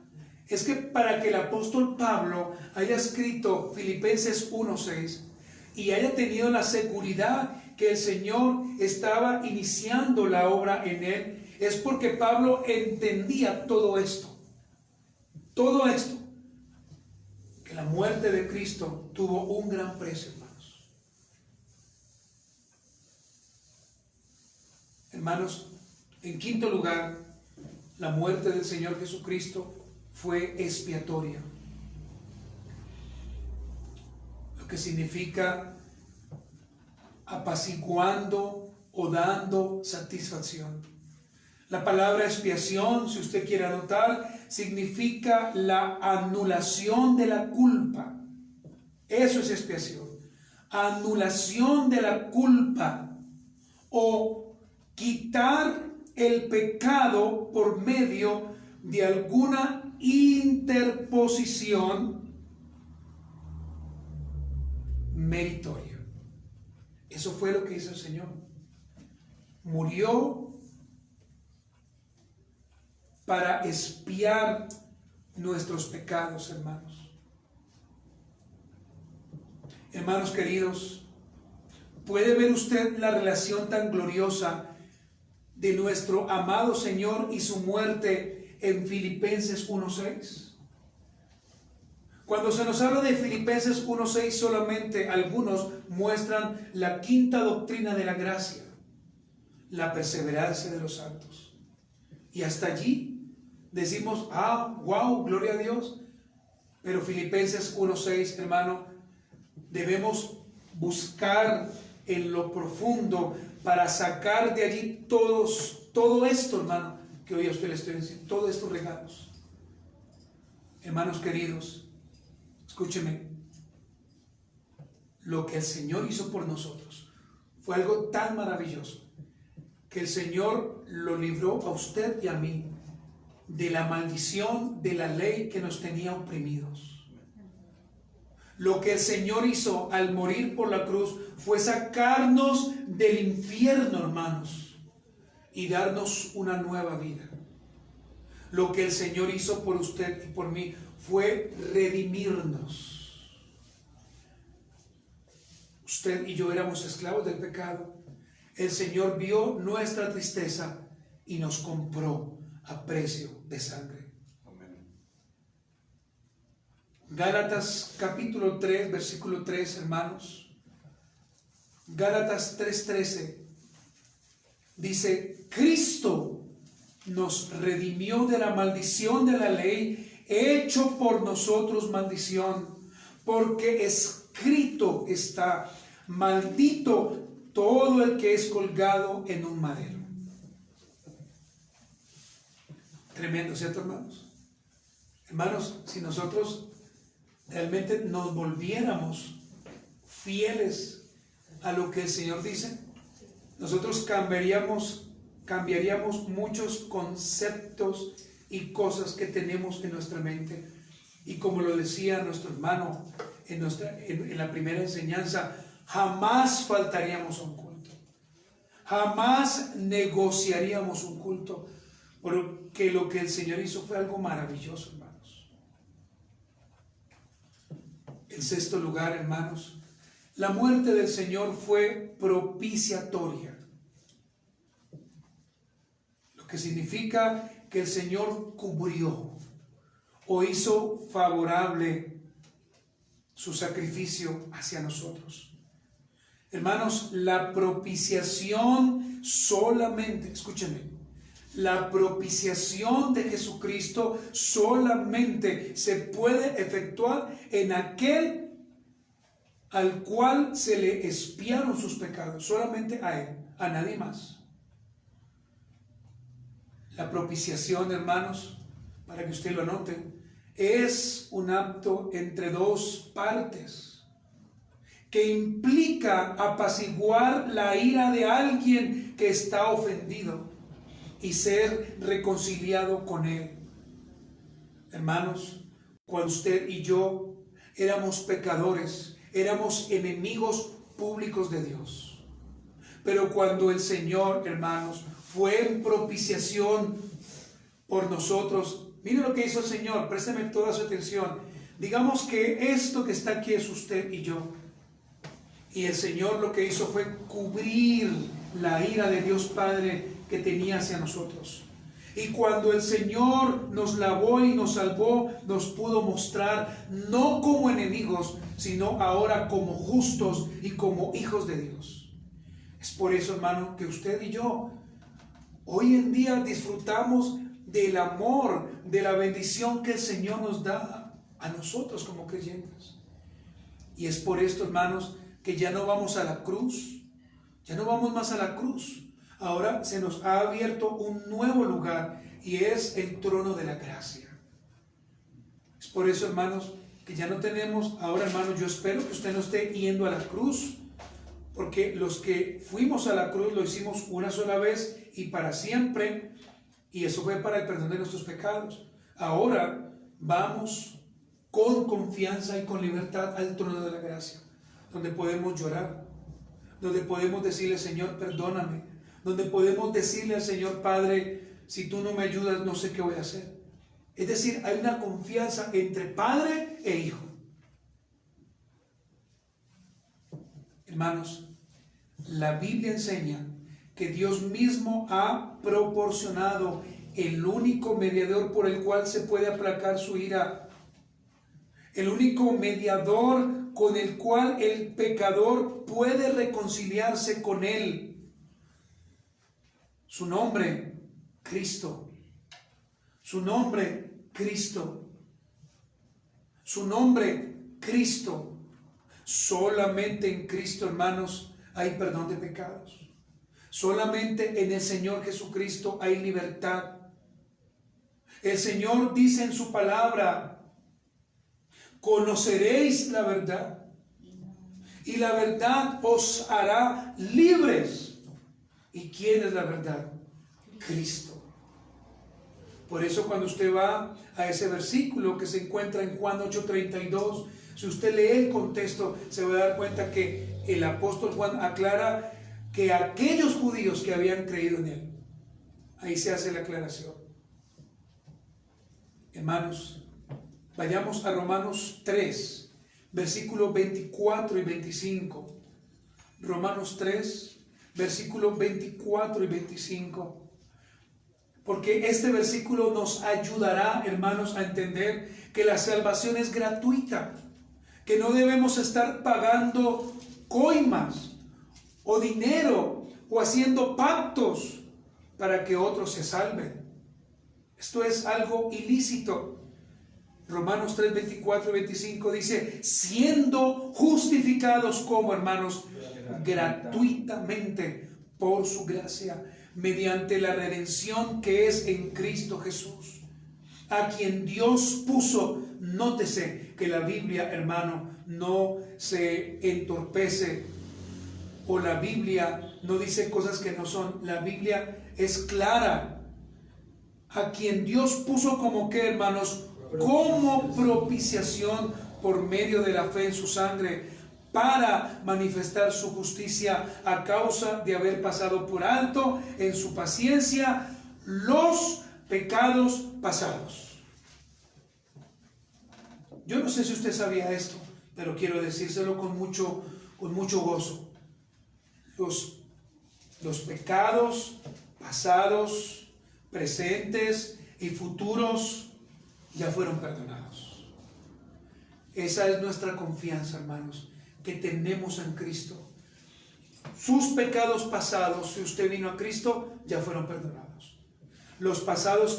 es que para que el apóstol Pablo haya escrito Filipenses 1:6 y haya tenido la seguridad que el Señor estaba iniciando la obra en él, es porque Pablo entendía todo esto, que la muerte de Cristo tuvo un gran precio, hermanos. Hermanos, en quinto lugar, la muerte del Señor Jesucristo fue expiatoria, lo que significa apaciguando o dando satisfacción. La palabra expiación, si usted quiere anotar, significa la anulación de la culpa. Eso es expiación. Anulación de la culpa o quitar el pecado por medio de alguna interposición meritoria. Eso fue lo que hizo el Señor. Murió para expiar nuestros pecados, hermanos. Hermanos queridos, ¿puede ver usted la relación tan gloriosa de nuestro amado Señor y su muerte en Filipenses 1:6? Cuando se nos habla de Filipenses 1:6, solamente algunos muestran la quinta doctrina de la gracia, la perseverancia de los santos. Y hasta allí decimos, wow, gloria a Dios. Pero Filipenses 1:6, hermano, debemos buscar en lo profundo para sacar de allí todo esto, hermano, que hoy a usted le estoy diciendo, todos estos regalos. Hermanos queridos, escúcheme, lo que el Señor hizo por nosotros fue algo tan maravilloso que el Señor lo libró a usted y a mí de la maldición de la ley que nos tenía oprimidos. Lo que el Señor hizo al morir por la cruz fue sacarnos del infierno, hermanos, y darnos una nueva vida. Lo que el Señor hizo por usted y por mí fue redimirnos. Usted y yo éramos esclavos del pecado. El Señor vio nuestra tristeza y nos compró a precio de sangre. Amén. Gálatas capítulo 3, versículo 3, hermanos. Gálatas 3:13 dice: Cristo nos redimió de la maldición de la ley, hecho por nosotros maldición, porque escrito está: maldito todo el que es colgado en un madero. Tremendo, ¿cierto, hermanos? Hermanos, si nosotros realmente nos volviéramos fieles a lo que el Señor dice, nosotros cambiaríamos muchos conceptos y cosas que tenemos en nuestra mente. Y como lo decía nuestro hermano en la primera enseñanza, jamás faltaríamos a un culto, jamás negociaríamos un culto, porque lo que el Señor hizo fue algo maravilloso, hermanos. En sexto lugar, hermanos, la muerte del Señor fue propiciatoria, lo que significa que el Señor cubrió o hizo favorable su sacrificio hacia nosotros. Hermanos, la propiciación solamente, escúchenme, la propiciación de Jesucristo solamente se puede efectuar en aquel al cual se le expiaron sus pecados, solamente a Él, a nadie más. La propiciación, hermanos, para que usted lo anote, es un acto entre dos partes que implica apaciguar la ira de alguien que está ofendido y ser reconciliado con Él. Hermanos, cuando usted y yo éramos pecadores, éramos enemigos públicos de Dios. Pero cuando el Señor, hermanos, fue en propiciación por nosotros, mire lo que hizo el Señor, présteme toda su atención. Digamos que esto que está aquí es usted y yo. Y el Señor lo que hizo fue cubrir la ira de Dios Padre que tenía hacia nosotros. Y cuando el Señor nos lavó y nos salvó, nos pudo mostrar no como enemigos, sino ahora como justos y como hijos de Dios. Es por eso, hermano, que usted y yo hoy en día disfrutamos del amor, de la bendición que el Señor nos da a nosotros como creyentes. Y es por esto, hermanos, que ya no vamos a la cruz, ya no vamos más a la cruz. Ahora se nos ha abierto un nuevo lugar y es el trono de la gracia. Es por eso, hermanos, que ya no tenemos, ahora, hermanos, yo espero que usted no esté yendo a la cruz, porque los que fuimos a la cruz lo hicimos una sola vez y para siempre, y eso fue para el perdón de nuestros pecados. Ahora vamos con confianza y con libertad al trono de la gracia, donde podemos llorar, donde podemos decirle: Señor, perdóname, donde podemos decirle al Señor: Padre, si tú no me ayudas, no sé qué voy a hacer. Es decir, hay una confianza entre padre e hijo. Hermanos, la Biblia enseña que Dios mismo ha proporcionado el único mediador por el cual se puede aplacar su ira, el único mediador con el cual el pecador puede reconciliarse con Él. Su nombre, Cristo. Su nombre, Cristo. Su nombre, Cristo. Solamente en Cristo, hermanos, hay perdón de pecados. Solamente en el Señor Jesucristo hay libertad. El Señor dice en su palabra: conoceréis la verdad, y la verdad os hará libres. ¿Y quién es la verdad? Cristo. Por eso cuando usted va a ese versículo que se encuentra en Juan 8:32, si usted lee el contexto, se va a dar cuenta que el apóstol Juan aclara que aquellos judíos que habían creído en él, ahí se hace la aclaración. Hermanos, vayamos a Romanos 3, versículos 24 y 25. Romanos 3, versículos 24 y 25. Porque este versículo nos ayudará, hermanos, a entender que la salvación es gratuita, que no debemos estar pagando coimas o dinero o haciendo pactos para que otros se salven. Esto es algo ilícito. Romanos 3, 24 y 25 dice: siendo justificados como, hermanos, gratuitamente por su gracia, mediante la redención que es en Cristo Jesús, a quien Dios puso. Nótese que la Biblia, hermano, no se entorpece, o la Biblia no dice cosas que no son. La Biblia es clara. A quien Dios puso como que, hermanos, como propiciación por medio de la fe en su sangre, para manifestar su justicia a causa de haber pasado por alto en su paciencia los pecados pasados. Yo no sé si usted sabía esto, pero quiero decírselo con mucho gozo. Los pecados pasados, presentes y futuros ya fueron perdonados. Esa es nuestra confianza, hermanos, que tenemos en Cristo. Sus pecados pasados, si usted vino a Cristo, ya fueron perdonados. Los pecados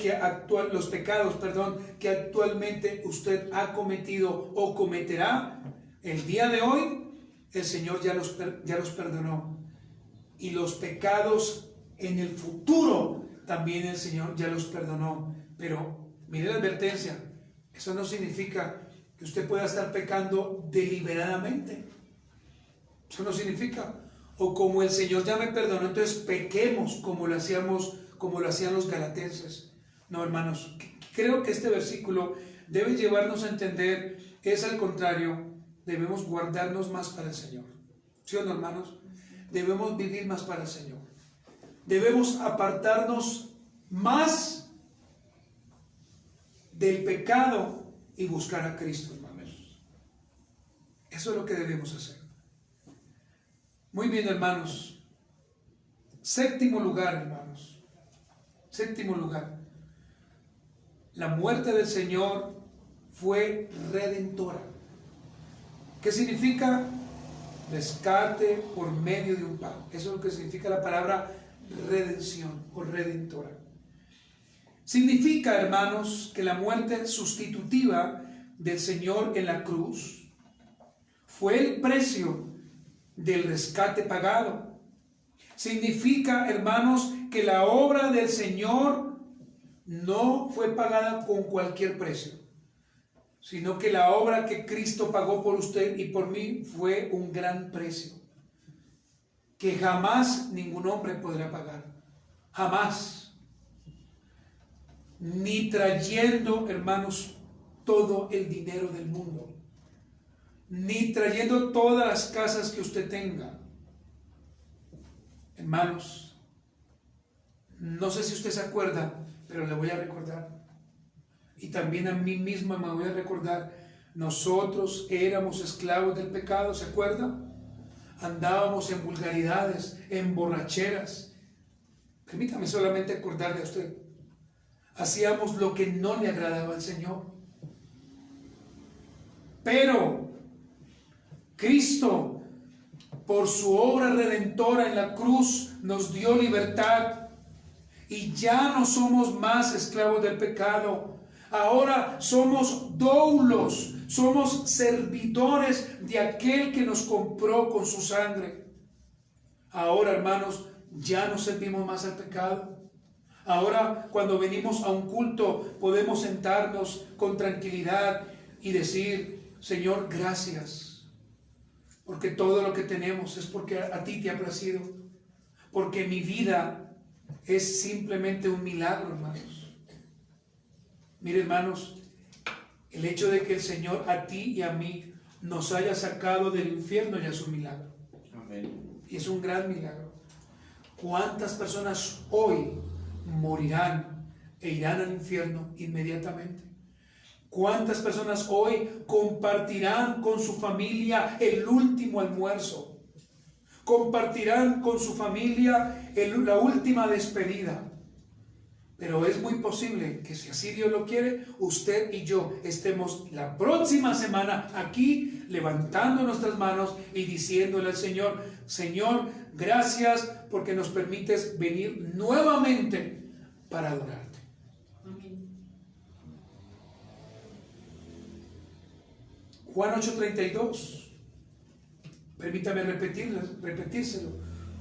que actualmente usted ha cometido o cometerá, el día de hoy, el Señor ya los perdonó. Y los pecados en el futuro, también el Señor ya los perdonó. Pero mire la advertencia: eso no significa que usted pueda estar pecando deliberadamente. Eso no significa, o como el Señor ya me perdonó, entonces pequemos como lo hacían los galatenses. No, hermanos, creo que este versículo debe llevarnos a entender, es al contrario, debemos guardarnos más para el Señor. ¿Sí o no, hermanos? Debemos vivir más para el Señor. Debemos apartarnos más del pecado y buscar a Cristo, hermanos. Eso es lo que debemos hacer. Muy bien, hermanos. Séptimo lugar, hermanos. Séptimo lugar. La muerte del Señor fue redentora. ¿Qué significa? Rescate por medio de un pago. Eso es lo que significa la palabra redención o redentora. Significa, hermanos, que la muerte sustitutiva del Señor en la cruz fue el precio del rescate pagado. Significa, hermanos, que la obra del Señor no fue pagada con cualquier precio, sino que la obra que Cristo pagó por usted y por mí fue un gran precio, que jamás ningún hombre podrá pagar. Jamás. Ni trayendo, hermanos, todo el dinero del mundo, ni trayendo todas las casas que usted tenga. Hermanos, no sé si usted se acuerda, pero le voy a recordar, y también a mí misma me voy a recordar. Nosotros éramos esclavos del pecado, ¿se acuerda? Andábamos en vulgaridades, en borracheras. Permítame solamente acordarle a usted. Hacíamos lo que no le agradaba al Señor. Pero Cristo, por su obra redentora en la cruz, nos dio libertad. Y ya no somos más esclavos del pecado. Ahora somos doulos, somos servidores de aquel que nos compró con su sangre. Ahora, hermanos, ya no servimos más al pecado. Ahora, cuando venimos a un culto, podemos sentarnos con tranquilidad y decir: Señor, gracias, porque todo lo que tenemos es porque a ti te ha placido, porque mi vida es simplemente un milagro, hermanos. Mire, hermanos, el hecho de que el Señor a ti y a mí nos haya sacado del infierno ya es un milagro. Amén. Y es un gran milagro. ¿Cuántas personas hoy morirán e irán al infierno inmediatamente? ¿Cuántas personas hoy compartirán con su familia el último almuerzo? Compartirán con su familia la última despedida. Pero es muy posible que, si así Dios lo quiere, usted y yo estemos la próxima semana aquí levantando nuestras manos y diciéndole al Señor: Señor, gracias porque nos permites venir nuevamente para adorarte. Amén. Juan 8:32. Permítame repetírselo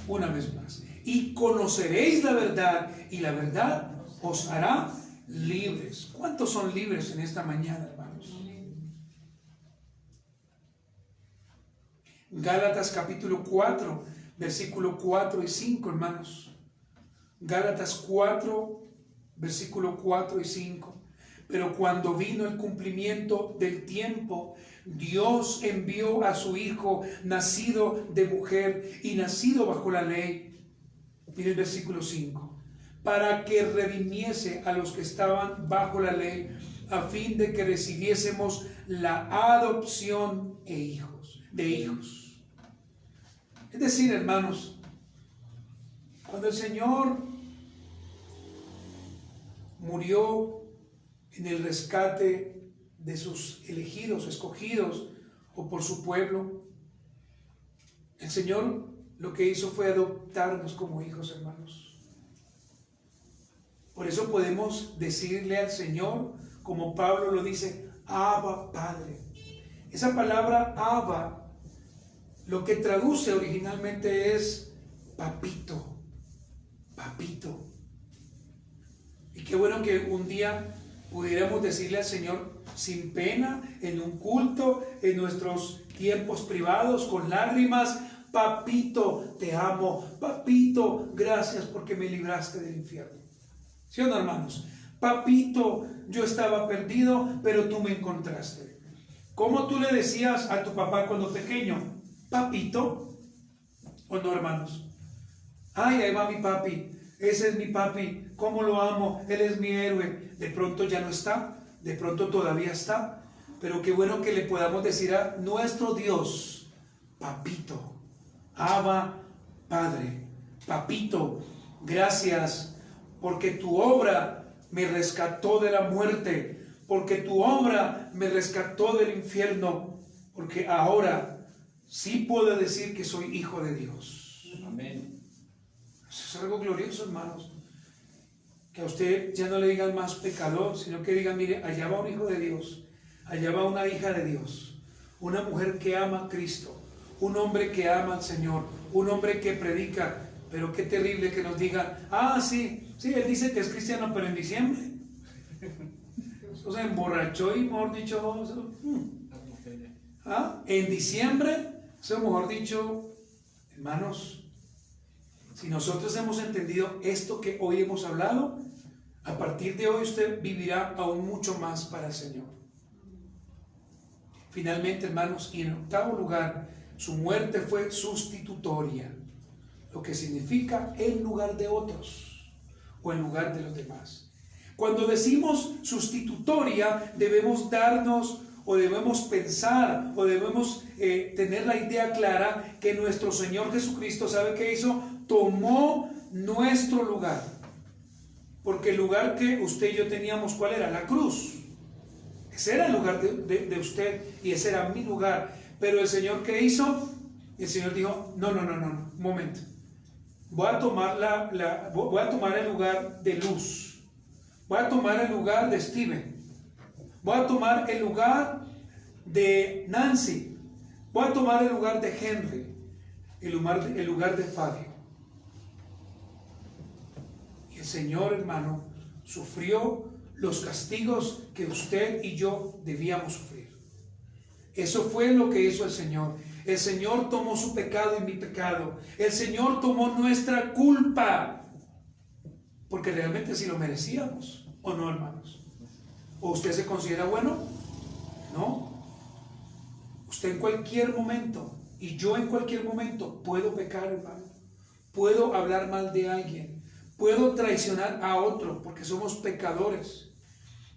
una vez más. Y conoceréis la verdad, y la verdad os hará libres. ¿Cuántos son libres en esta mañana, hermanos? Gálatas capítulo 4, versículo 4 y 5, hermanos. Gálatas 4, versículo 4 y 5. Pero cuando vino el cumplimiento del tiempo, Dios envió a su Hijo, nacido de mujer y nacido bajo la ley. Mire el versículo 5. Para que redimiese a los que estaban bajo la ley, a fin de que recibiésemos la adopción de hijos. Es decir, hermanos, cuando el Señor murió en el rescate de sus elegidos, escogidos, o por su pueblo, el Señor lo que hizo fue adoptarnos como hijos, hermanos. Por eso podemos decirle al Señor, como Pablo lo dice: Abba, Padre. Esa palabra Abba, lo que traduce originalmente es papito, papito. Y qué bueno que un día pudiéramos decirle al Señor sin pena, en un culto, en nuestros tiempos privados, con lágrimas: papito, te amo. Papito, gracias porque me libraste del infierno. ¿Sí o no, hermanos? Papito, yo estaba perdido, pero tú me encontraste. ¿Cómo tú le decías a tu papá cuando pequeño? Papito. ¿O no, hermanos? Ay, ahí va mi papi. Ese es mi papi. ¿Cómo lo amo? Él es mi héroe. De pronto ya no está. De pronto todavía está. Pero qué bueno que le podamos decir a nuestro Dios: papito. Abba, Padre. Papito, gracias, porque tu obra me rescató de la muerte, porque tu obra me rescató del infierno, porque ahora sí puedo decir que soy hijo de Dios. Amén. Eso es algo glorioso, hermanos. Que a usted ya no le digan más pecador, sino que digan: mire, allá va un hijo de Dios, allá va una hija de Dios, una mujer que ama a Cristo, un hombre que ama al Señor, un hombre que predica. Pero qué terrible que nos digan: ah, sí, él dice que es cristiano, pero en diciembre se emborrachó y, mejor dicho, en diciembre, eso, mejor dicho, hermanos, si nosotros hemos entendido esto que hoy hemos hablado, a partir de hoy usted vivirá aún mucho más para el Señor. Finalmente, hermanos, y en octavo lugar, su muerte fue sustitutoria, lo que significa en lugar de otros o en lugar de los demás. Cuando decimos sustitutoria, debemos darnos o debemos pensar o debemos tener la idea clara que nuestro Señor Jesucristo, ¿sabe qué hizo? Tomó nuestro lugar. Porque el lugar que usted y yo teníamos, ¿cuál era? La cruz. Ese era el lugar de usted y ese era mi lugar. Pero el Señor, ¿qué hizo? El Señor dijo: no, un momento. Voy a tomar el lugar de Luz. Voy a tomar el lugar de Steven. Voy a tomar el lugar de Nancy. Voy a tomar el lugar de Henry. el lugar de Fabio. Y el Señor, hermano, sufrió los castigos que usted y yo debíamos sufrir. Eso fue lo que hizo el Señor. El Señor tomó su pecado y mi pecado. El Señor tomó nuestra culpa. Porque realmente sí lo merecíamos, ¿o no, hermanos? ¿O usted se considera bueno? No. Usted en cualquier momento, y yo en cualquier momento, puedo pecar, hermano. Puedo hablar mal de alguien. Puedo traicionar a otro, porque somos pecadores.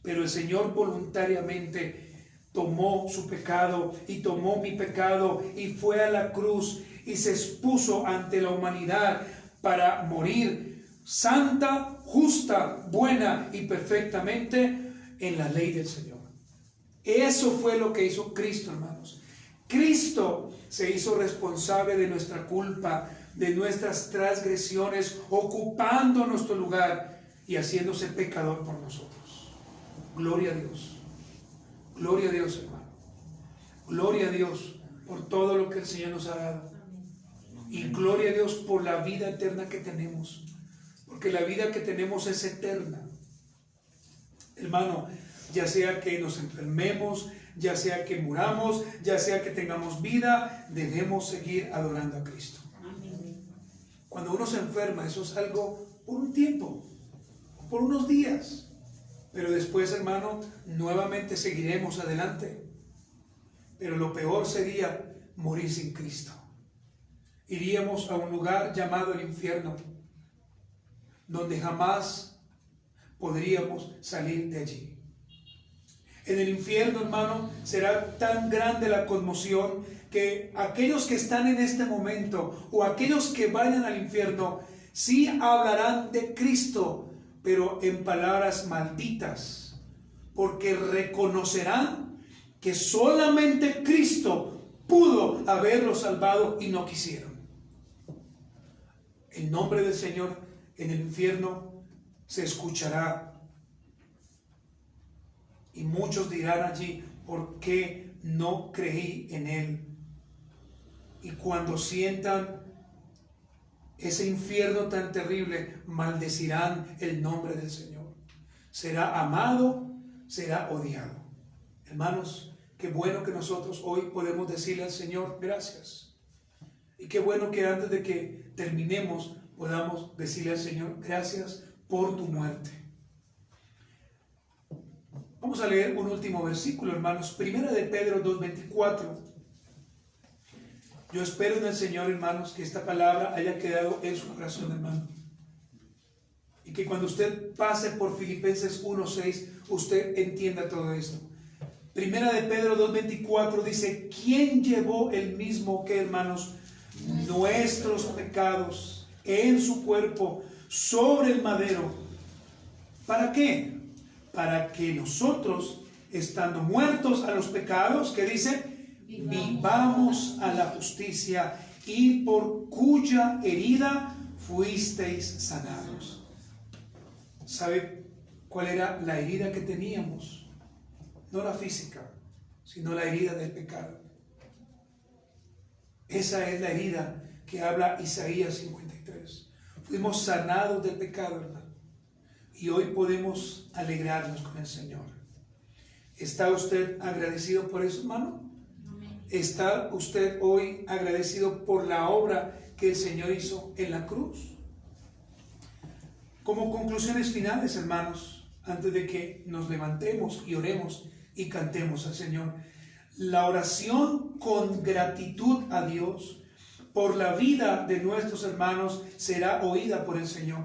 Pero el Señor voluntariamente tomó su pecado y tomó mi pecado y fue a la cruz y se expuso ante la humanidad para morir santa, justa, buena y perfectamente en la ley del Señor. Eso fue lo que hizo Cristo, hermanos. Cristo se hizo responsable de nuestra culpa, de nuestras transgresiones, ocupando nuestro lugar y haciéndose pecador por nosotros. Gloria a Dios. Gloria a Dios, hermano. Gloria a Dios por todo lo que el Señor nos ha dado. Y gloria a Dios por la vida eterna que tenemos. Porque la vida que tenemos es eterna. Hermano, ya sea que nos enfermemos, ya sea que muramos, ya sea que tengamos vida, debemos seguir adorando a Cristo. Cuando uno se enferma, eso es algo por un tiempo, por unos días. Pero después, hermano, nuevamente seguiremos adelante. Pero lo peor sería morir sin Cristo. Iríamos a un lugar llamado el infierno, donde jamás podríamos salir de allí. En el infierno, hermano, será tan grande la conmoción que aquellos que están en este momento o aquellos que vayan al infierno sí hablarán de Cristo, pero en palabras malditas, porque reconocerán que solamente Cristo pudo haberlos salvado y no quisieron. El nombre del Señor en el infierno se escuchará. Y muchos dirán allí, ¿por qué no creí en Él? Y cuando sientan ese infierno tan terrible, maldecirán el nombre del Señor. Será amado, será odiado. Hermanos, qué bueno que nosotros hoy podemos decirle al Señor gracias. Y qué bueno que antes de que terminemos podamos decirle al Señor gracias por tu muerte. Vamos a leer un último versículo, hermanos. Primera de Pedro 2:24. Yo espero en el Señor, hermanos, que esta palabra haya quedado en su corazón, hermano. Y que cuando usted pase por Filipenses 1:6, usted entienda todo esto. Primera de Pedro 2:24 dice, ¿quién llevó el mismo que, hermanos, nuestros pecados en su cuerpo sobre el madero? ¿Para qué? Para que nosotros, estando muertos a los pecados, ¿qué dice? Vivamos a la justicia, y por cuya herida fuisteis sanados. ¿Sabe cuál era la herida que teníamos? No la física, sino la herida del pecado. Esa es la herida que habla Isaías 53. Fuimos sanados del pecado, hermano. Y hoy podemos alegrarnos con el Señor. ¿Está usted agradecido por eso, hermano? ¿Está usted hoy agradecido por la obra que el Señor hizo en la cruz? Como conclusiones finales, hermanos, antes de que nos levantemos y oremos y cantemos al Señor, la oración con gratitud a Dios por la vida de nuestros hermanos será oída por el Señor.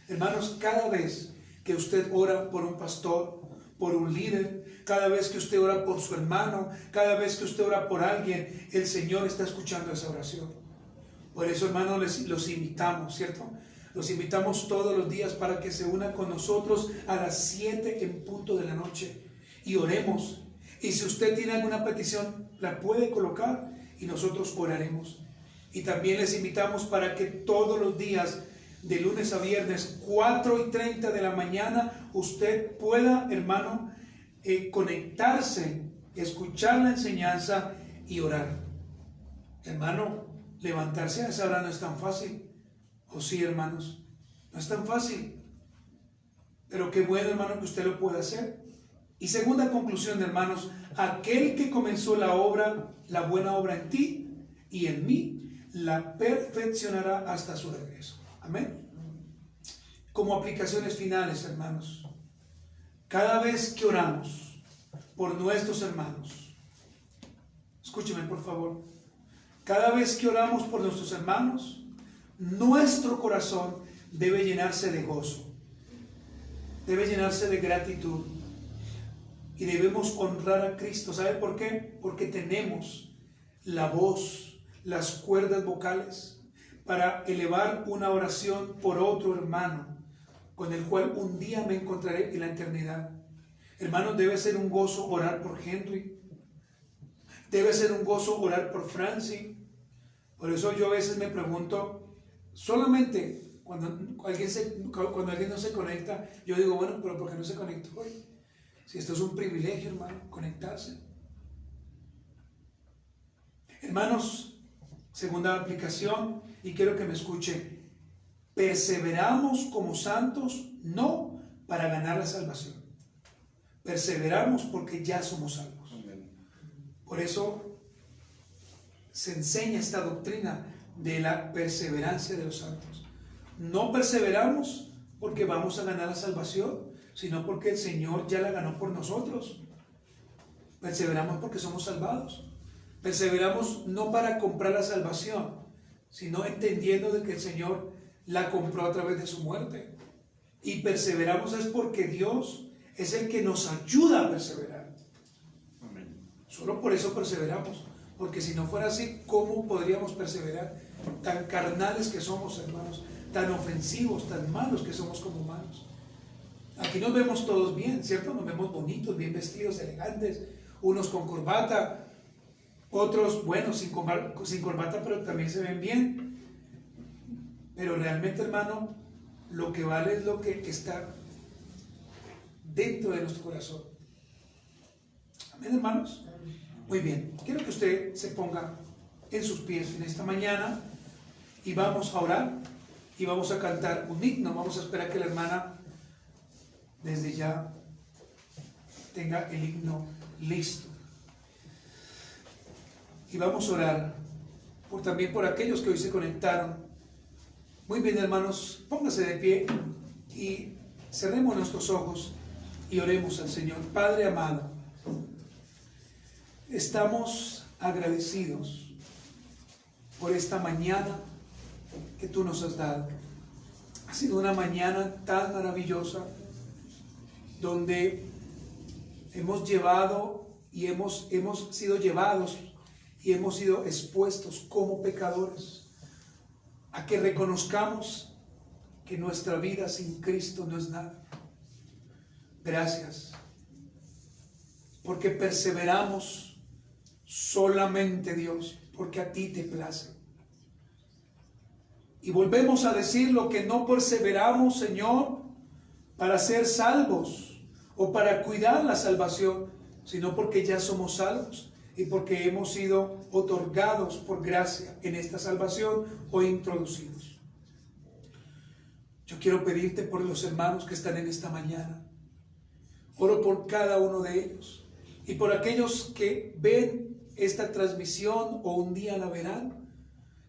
Hermanos, cada vez que usted ora por un pastor, por un líder, cada vez que usted ora por su hermano, cada vez que usted ora por alguien, el Señor está escuchando esa oración. Por eso, hermanos, los invitamos, ¿cierto? Los invitamos todos los días para que se unan con nosotros a las 7 en punto de la noche y oremos. Y si usted tiene alguna petición, la puede colocar y nosotros oraremos. Y también les invitamos para que todos los días, de lunes a viernes, 4:30 de la mañana, usted pueda, hermano, conectarse, escuchar la enseñanza y orar. Hermano, levantarse a esa hora no es tan fácil. ¿O sí, hermanos? No es tan fácil. Pero qué bueno, hermano, que usted lo pueda hacer. Y segunda conclusión, hermanos, aquel que comenzó la obra, la buena obra en ti y en mí, la perfeccionará hasta su regreso. Amén. Como aplicaciones finales, hermanos, cada vez que oramos por nuestros hermanos, escúcheme por favor, cada vez que oramos por nuestros hermanos, nuestro corazón debe llenarse de gozo, debe llenarse de gratitud y debemos honrar a Cristo. ¿Sabe por qué? Porque tenemos la voz, las cuerdas vocales para elevar una oración por otro hermano con el cual un día me encontraré en la eternidad. Hermanos, debe ser un gozo orar por Henry, debe ser un gozo orar por Francie. Por eso yo a veces me pregunto, solamente cuando alguien no se conecta, yo digo, bueno, pero ¿por qué no se conectó hoy? Si esto es un privilegio, hermano, conectarse. Hermanos, segunda aplicación, y quiero que me escuche, perseveramos como santos no para ganar la salvación, perseveramos porque ya somos salvos. Por eso se enseña esta doctrina de la perseverancia de los santos. No perseveramos porque vamos a ganar la salvación, sino porque el Señor ya la ganó por nosotros. Perseveramos porque somos salvados. Perseveramos no para comprar la salvación, sino entendiendo de que el Señor la compró a través de su muerte. Y perseveramos es porque Dios es el que nos ayuda a perseverar. Amén. Solo por eso perseveramos, porque si no fuera así, ¿cómo podríamos perseverar? Tan carnales que somos, hermanos, tan ofensivos, tan malos que somos como humanos. Aquí nos vemos todos bien, ¿cierto? Nos vemos bonitos, bien vestidos, elegantes, unos con corbata, otros, bueno, sin corbata, pero también se ven bien. Pero realmente, hermano, lo que vale es lo que está dentro de nuestro corazón. Amén, hermanos. Muy bien, quiero que usted se ponga en sus pies en esta mañana y vamos a orar y vamos a cantar un himno. Vamos a esperar que la hermana desde ya tenga el himno listo. Y vamos a orar también por aquellos que hoy se conectaron. Muy bien, hermanos, póngase de pie y cerremos nuestros ojos y oremos al Señor. Padre amado, estamos agradecidos por esta mañana que tú nos has dado. Ha sido una mañana tan maravillosa donde hemos llevado y hemos sido llevados y hemos sido expuestos como pecadores a que reconozcamos que nuestra vida sin Cristo no es nada. Gracias, porque perseveramos solamente, Dios, porque a ti te place. Y volvemos a decir lo que no perseveramos, Señor, para ser salvos o para cuidar la salvación, sino porque ya somos salvos y porque hemos sido otorgados por gracia en esta salvación o introducidos. Yo quiero pedirte por los hermanos que están en esta mañana. Oro por cada uno de ellos y por aquellos que ven esta transmisión o un día la verán.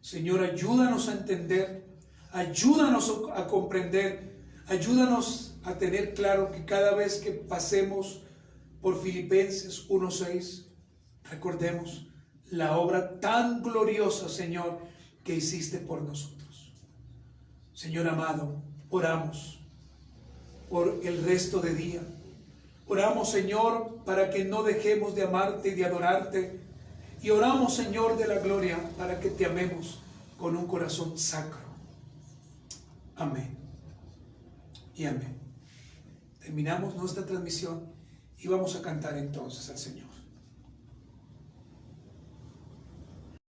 Señor, ayúdanos a entender, ayúdanos a comprender, ayúdanos a tener claro que cada vez que pasemos por Filipenses 1:6, recordemos la obra tan gloriosa, Señor, que hiciste por nosotros. Señor amado, oramos por el resto de día. Oramos, Señor, para que no dejemos de amarte y de adorarte. Y oramos, Señor de la gloria, para que te amemos con un corazón sacro. Amén. Y amén. Terminamos nuestra transmisión y vamos a cantar entonces al Señor.